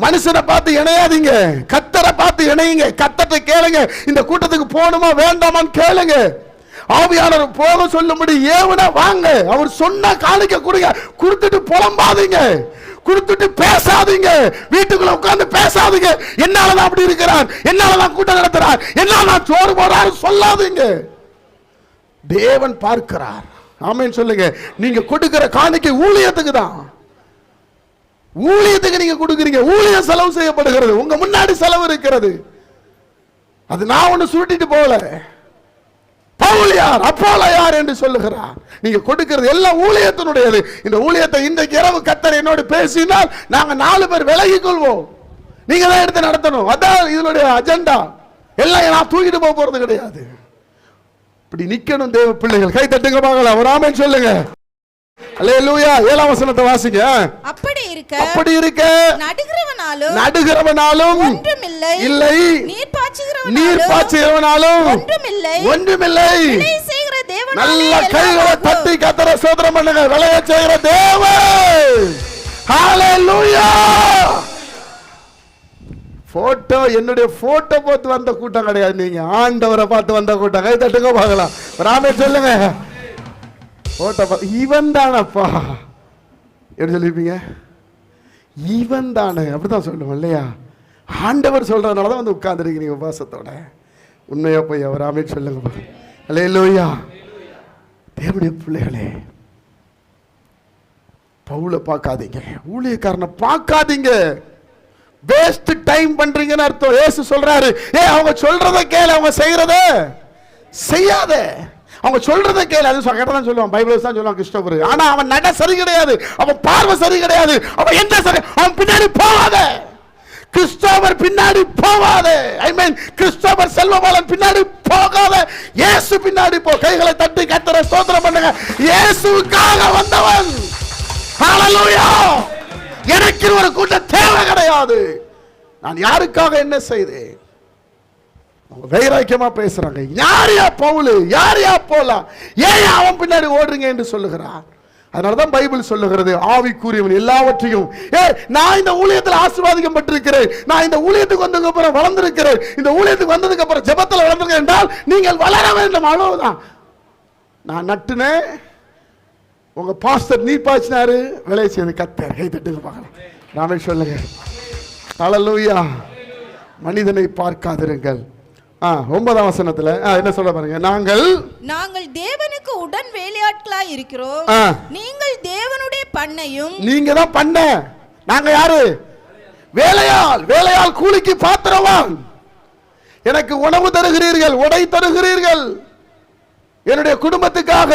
மனுஷனை பார்த்து இணையாதீங்க, கர்த்தரை பார்த்து இணையுங்க. கர்த்தரை கேளுங்க, இந்த கூட்டத்துக்கு போகணுமா வேண்டாமான்னு கேளுங்க. ஆவியானவர் போக சொல்லும்படி ஏவனா வாங்க. அவர் சொன்ன காணிக்க கொடுங்க. கொடுத்துட்டு புலம்பாதீங்க, கொடுத்துட்டு பேசாதீங்க, வீட்டுக்குள்ள உட்கார்ந்து பேசாதீங்க. என்னாலதான் அப்படி இருக்கிறார், என்னாலதான் கூட்டம் நடத்துறார், என்னால சோறு போறாரு சொல்லாதீங்க. தேவன் பார்க்கிறார். ஆமென் சொல்லுங்க. நீங்க கொடுக்கிற காணிக்கை ஊழியத்துக்கு தான். ஊழியத்துக்கு நீங்க கொடுக்குறீங்க. ஊழியம் செலவு செய்யப்படுகிறது, உங்க முன்னாடி செலவு இருக்கிறது. அது நான் ஒண்ணு சுருட்டிட்டு போகல. பவுல் யார், அப்போலோ யார் என்று சொல்லுகிறார். நீங்க கொடுக்கிறது எல்லாம் ஊழியத்தினுடையது. இந்த ஊழியத்தை இன்றைக்கு இரவு கர்த்தர் என்னோடு பேசினால் நாங்க 4 பேர் விலகிக் கொள்வோம். நீங்க தான் எடுத்து நடத்தணும். அதான் இதனுடைய அஜெண்டா. எல்லாம் நான் தூக்கிட்டு போக போறது கிடையாது. இப்படி நிக்கணும் தேவ பிள்ளைகள். கை தட்டுங்க பார்க்கலாம். ஒரு ஆமென் சொல்லுங்க. அல்லேலூயா. 7ஆம் வசனத்தை வாசிங்க. அப்படி இருக்க நடுகிறவனாலும் ஒன்றுமில்லை, நீர் பாய்ச்சுகிறவனாலும் ஒன்றுமில்லை, நல்ல கைகளை தட்டி கர்த்தரை ஸ்தோத்திரம் பண்ணுங்க. விளைய செய்கிற தேவன். ஹalleluya. போட்டோ என்னுடைய போட்டோ பார்த்து வந்த கூட்டம் கிடையாது, நீங்க ஆண்டவரை பார்த்து வந்த கூட்டம். கை தட்டுங்க பார்க்கலாம். ராமே சொல்லுங்க, போட்டோ இவன் தானப்பா எப்படி சொல்லிருப்பீங்க? இவன் தானே அப்படிதான் சொல்லுவோம் இல்லையா? ஆண்டவர் சொல்றதுனால தான் வந்து உட்கார்ந்துருக்கீங்க உபாசத்தோட. உண்மையா போய் அவர் ராமே சொல்லுங்க. அல்லேலூயா. தேவனுடைய பிள்ளைகளே, பவுலை பார்க்காதீங்க, ஊழியக்காரனை பார்க்காதீங்க. வேஸ்ட் டைம் பண்றீங்கன்னு அர்த்தம். இயேசு சொல்றாரு, அவங்க சொல்றத கேளு, அவங்க செய்யறத செய்யாத. அவங்க சொல்றத கேளு. அது கேட்டதான் சொல்லுவான், பைபிள் தான் சொல்லுவான் கிறிஸ்டோபர். ஆனா அவன் நட சரி கிடையாது, அவன் பார்வை சரி கிடையாது, அவன் எந்த சரி, அவன் பின்னாடி போகாத. கிறிஸ்டோபர் பின்னாடி போகாத. ஐ மீன் கிறிஸ்டோபர் செல்வபாலன் பின்னாடி போகாத. இயேசு பின்னாடி போ. கைகளை தட்டி கர்த்தரை ஸ்தோத்திரம் பண்ணுங்க. இயேசுவுக்காக வந்தவன். ஹalleluya. எனக்கு ஒரு கூட்டம் தேவை கிடையாது. நான் யாருக்காக என்ன செய்தேன்? அவங்க வைராக்கியமா பேசுறாங்க. யாரையா பவுல், யாரையா போலாம், ஏன் அவன் பின்னாடி ஓடுறீங்க என்று சொல்லுகிறார். அதனாலதான் பைபிள் சொல்லுகிறது, ஆவிக்குரியவன் எல்லாவற்றையும். நான் இந்த ஊழியத்தில் ஆசீர்வாதிக்கப்பட்டிருக்கிறேன், நான் இந்த ஊழியத்துக்கு வந்ததுக்கு அப்புறம் வளர்ந்திருக்கிறேன், இந்த ஊழியத்துக்கு வந்ததுக்கு அப்புறம் ஜெபத்தில் வளர்ந்திருக்கேன் என்றால் நீங்கள் வளர வேண்டும். அவ்வளவுதான். நான் நட்டுனேன், உங்க பாஸ்டர் நீர் பாய்ச்சினாரு, விளைய செய்து கத்தர். கை தட்டுங்க பார்க்கலாம். நாமே சொல்லுங்க. ஹalleluya. மனிதனை பார்க்காதிருங்கள். 9ஆம் வசனத்துல என்ன சொல்ல பாருங்க. நாங்கள் தேவனுக்கு உடன் வேலையாட்களாய் இருக்கிறோம், நீங்கள் தேவனுடைய பண்ணையும். நீங்க தான் பண்ண, நாங்க யாரு? வேலையாள். வேலையாள் கூலிக்கு பாத்திரவான். எனக்கு உணவு தருகிறீர்கள், உடை தருகிறீர்கள், என்னுடைய குடும்பத்துக்காக,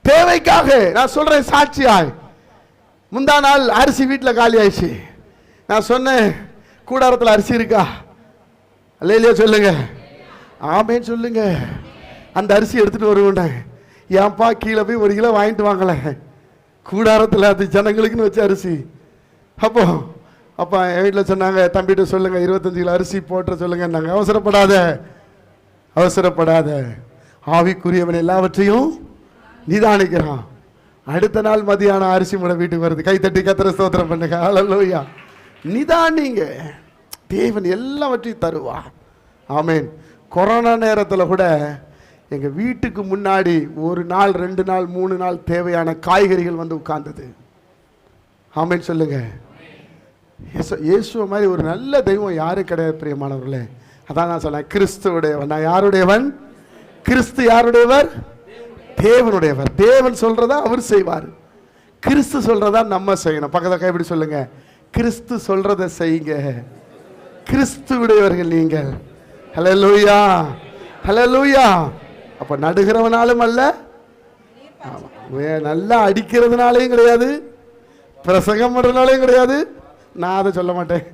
தேவைக்காக. நான் சொல்றேன் சாட்சியாய். முந்தா நாள் அரிசி வீட்டில் காலி ஆயிடுச்சு. நான் சொன்னேன், கூடாரத்தில் அரிசி இருக்கா? அல்லேலூயா சொல்லுங்க, ஆமென் சொல்லுங்க. அந்த அரிசி எடுத்துட்டு வருவேன். ஏன்பா கீழே போய் 1 கிலோ வாங்கிட்டு வாங்கல, கூடாரத்தில் அது ஜனங்களுக்குன்னு வச்ச அரிசி. அப்போ அப்பா என் வீட்டில் சொன்னாங்க, தம்பிகிட்ட சொல்லுங்க 25 கிலோ அரிசி போட்டுற சொல்லுங்க. நாங்கள் அவசரப்படாத, அவசரப்படாத. ஆவிக்குரியவன் எல்லாவற்றையும் நிதானிக்கிறான். அடுத்த நாள் மதியானம் அரிசி முறை வீட்டுக்கு வருது. கை தட்டி கர்த்தரை ஸ்தோத்திரம் பண்ணுங்க. ஹalleluya. நிதானிங்க, தேவன் எல்லாவற்றையும் தருவா. ஆமென். கொரோனா நேரத்தில் கூட எங்கள் வீட்டுக்கு முன்னாடி 1 நாள் 2 நாள் 3 நாள் தேவையான காய்கறிகள் வந்து உட்கார்ந்தது. ஆமென் சொல்லுங்க. இயேசுவை மாதிரி ஒரு நல்ல தெய்வம் யாரும் கிடையாது பிரியமானவர்களே. அதான் நான் சொன்னேன், கிறிஸ்துவுடையவன். நான் யாருடையவன்? கிறிஸ்து யாருடையவர்? தேவனுடையவர். தேவன் சொல்றதா அவர் செய்வார், கிறிஸ்து சொல்றதா நம்ம செய்யணும். பக்கத்துல எப்படி சொல்லுங்க, கிறிஸ்து சொல்றதை செய்யுங்க. கிறிஸ்துவுடையவர்கள் நீங்கள். ஹல்லேலூயா, ஹல்லேலூயா. அப்ப நடுகிறவனாலும் அல்ல, நல்லா அடிக்கிறதுனாலையும் கிடையாது, பிரசங்கம் பண்றதுனாலையும் கிடையாது. நான் அதை சொல்ல மாட்டேன்.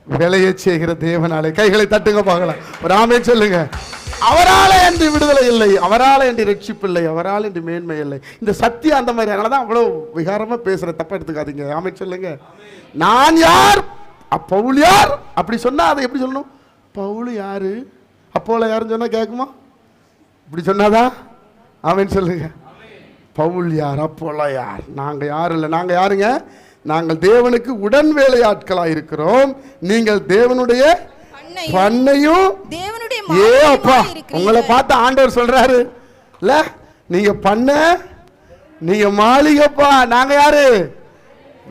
விளைய செய்கிற தேவனாலே. கைகளை தட்டுங்க பார்க்கலாம். ஒரு ஆமென் சொல்லுங்க. அவரால் என்று விடுதலை இல்லை, அவரால் என்று ரட்சிப்பு இல்லை, அவரால் என்று மேன்மை இல்லை. இந்த சத்தியம் அந்த மாதிரி. அதனால தான் அவ்வளோ விகாரமாக பேசுகிற, தப்பா எடுத்துக்காதீங்க. ஆமென் சொல்லுங்க. நான் யார், பவுல் யார் அப்படி சொன்னால் அதை எப்படி சொல்லணும்? பவுல் யாரு, அப்போல யாருன்னு சொன்னால் கேட்குமா? இப்படி சொன்னாதான் ஆமென் சொல்லுங்க. பவுல் யார், அப்போல யார்? நாங்கள் யார் இல்லை. நாங்கள் யாருங்க? நாங்கள் தேவனுக்கு உடன் வேலையாட்களாக இருக்கிறோம், நீங்கள் தேவனுடைய பண்ணையும். ஏ அப்பா, உங்களை பார்த்து ஆண்டவர் சொல்றாரு இல்ல, நீங்க பண்ண, நீங்க மாளிகைப்பா, நாங்க யாரு?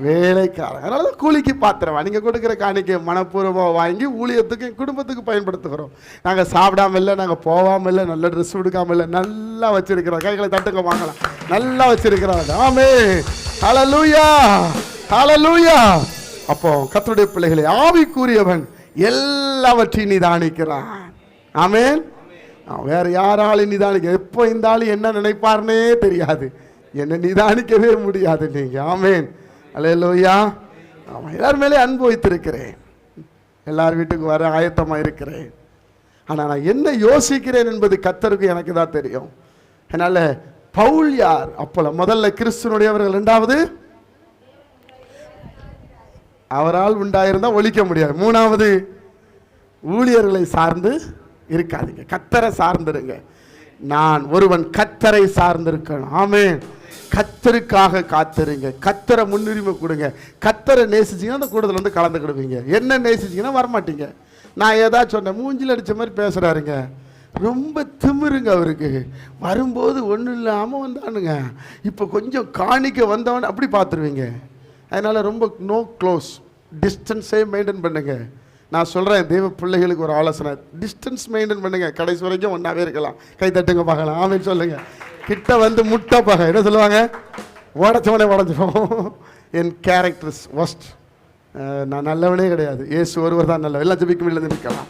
வேலைக்காரன். அதனால கூலிக்கு பாத்திரமா. நீங்க கொடுக்கிற காணிக்கை மனப்பூர்வமாக வாங்கி ஊழியத்துக்கு குடும்பத்துக்கு பயன்படுத்துகிறோம். நாங்க சாப்பிடாம இல்லை, நாங்க போகாம இல்லை, நல்ல ட்ரெஸ் கொடுக்காம இல்லை, நல்லா வச்சிருக்கிறோம். கைகளை தட்டுங்க வாங்கலாம், நல்லா வச்சிருக்கிறாங்க. ஆமென், ஹல்லேலூயா, ஹல்லேலூயா. அப்போ கர்த்தருடைய பிள்ளைகளை, ஆவிக்குரியவன் எல்லாவற்றையும் நிதானிக்கிறான். ஆமென். வேற யாராலும் நிதானிக்க, எப்போ இந்த ஆளு என்ன நினைப்பார்னே தெரியாது, என்ன நிதானிக்கவே முடியாது நீங்க. ஆமென், அல்லேலூயா. ஆமாம், எல்லார் மேலே அன்பு வைத்திருக்கிறேன், எல்லார் வீட்டுக்கு வர ஆயத்தமாக இருக்கிறேன். ஆனால் நான் என்ன யோசிக்கிறேன் என்பது கர்த்தருக்கு எனக்கு தான் தெரியும். அதனால பவுல் யார்? அப்போல முதல்ல கிறிஸ்துனுடையவர்கள், இரண்டாவது அவரால் உண்டாயிருந்தா ஒழிக்க முடியாது, மூணாவது ஊழியர்களை சார்ந்து இருக்காதீங்க, கர்த்தரை சார்ந்துருங்க. நான். ஒருவன் கர்த்தரை சார்ந்திருக்கணும். ஆமென். கர்த்தருக்காக காத்திருங்க, கர்த்தரை முன்னுரிமை கொடுங்க. கர்த்தரை நேசிச்சிங்கன்னா அந்த கூட்டத்தில் வந்து கலந்துக்கிடுவீங்க. என்ன நேசிச்சிங்கன்னா வரமாட்டீங்க. நான் ஏதாச்சும் சொன்னேன், மூஞ்சில் அடித்த மாதிரி பேசுகிறாருங்க, ரொம்ப திமிருங்க அவருக்கு. வரும்போது ஒன்றும் இல்லாமல் வந்தானுங்க, இப்போ கொஞ்சம் காணிக்க வந்தவன் அப்படி பார்த்துருவீங்க. அதனால் ரொம்ப நோ க்ளோஸ், டிஸ்டன்ஸே மெயின்டைன் பண்ணுங்க. நான் சொல்கிறேன் தெய்வ பிள்ளைகளுக்கு ஒரு ஆலோசனை, டிஸ்டன்ஸ் மெயின்டைன் பண்ணுங்க. கடைசி வரைக்கும் ஒன்றாவே இருக்கலாம். கை தட்டுங்க பார்க்கலாம். ஆமென் சொல்லுங்க. கிட்ட வந்து முட்டை பாக என்ன சொல்லுவாங்க, உடச்சவனே உடஞ்சிடும். என் கேரக்டர்ஸ் ஒஸ்ட், நான் நல்லவனே கிடையாது. இயேசு ஒருவர் தான் நல்லவர். எல்லாம் ஜெபிக்கும் இல்லை நிற்கலாம்.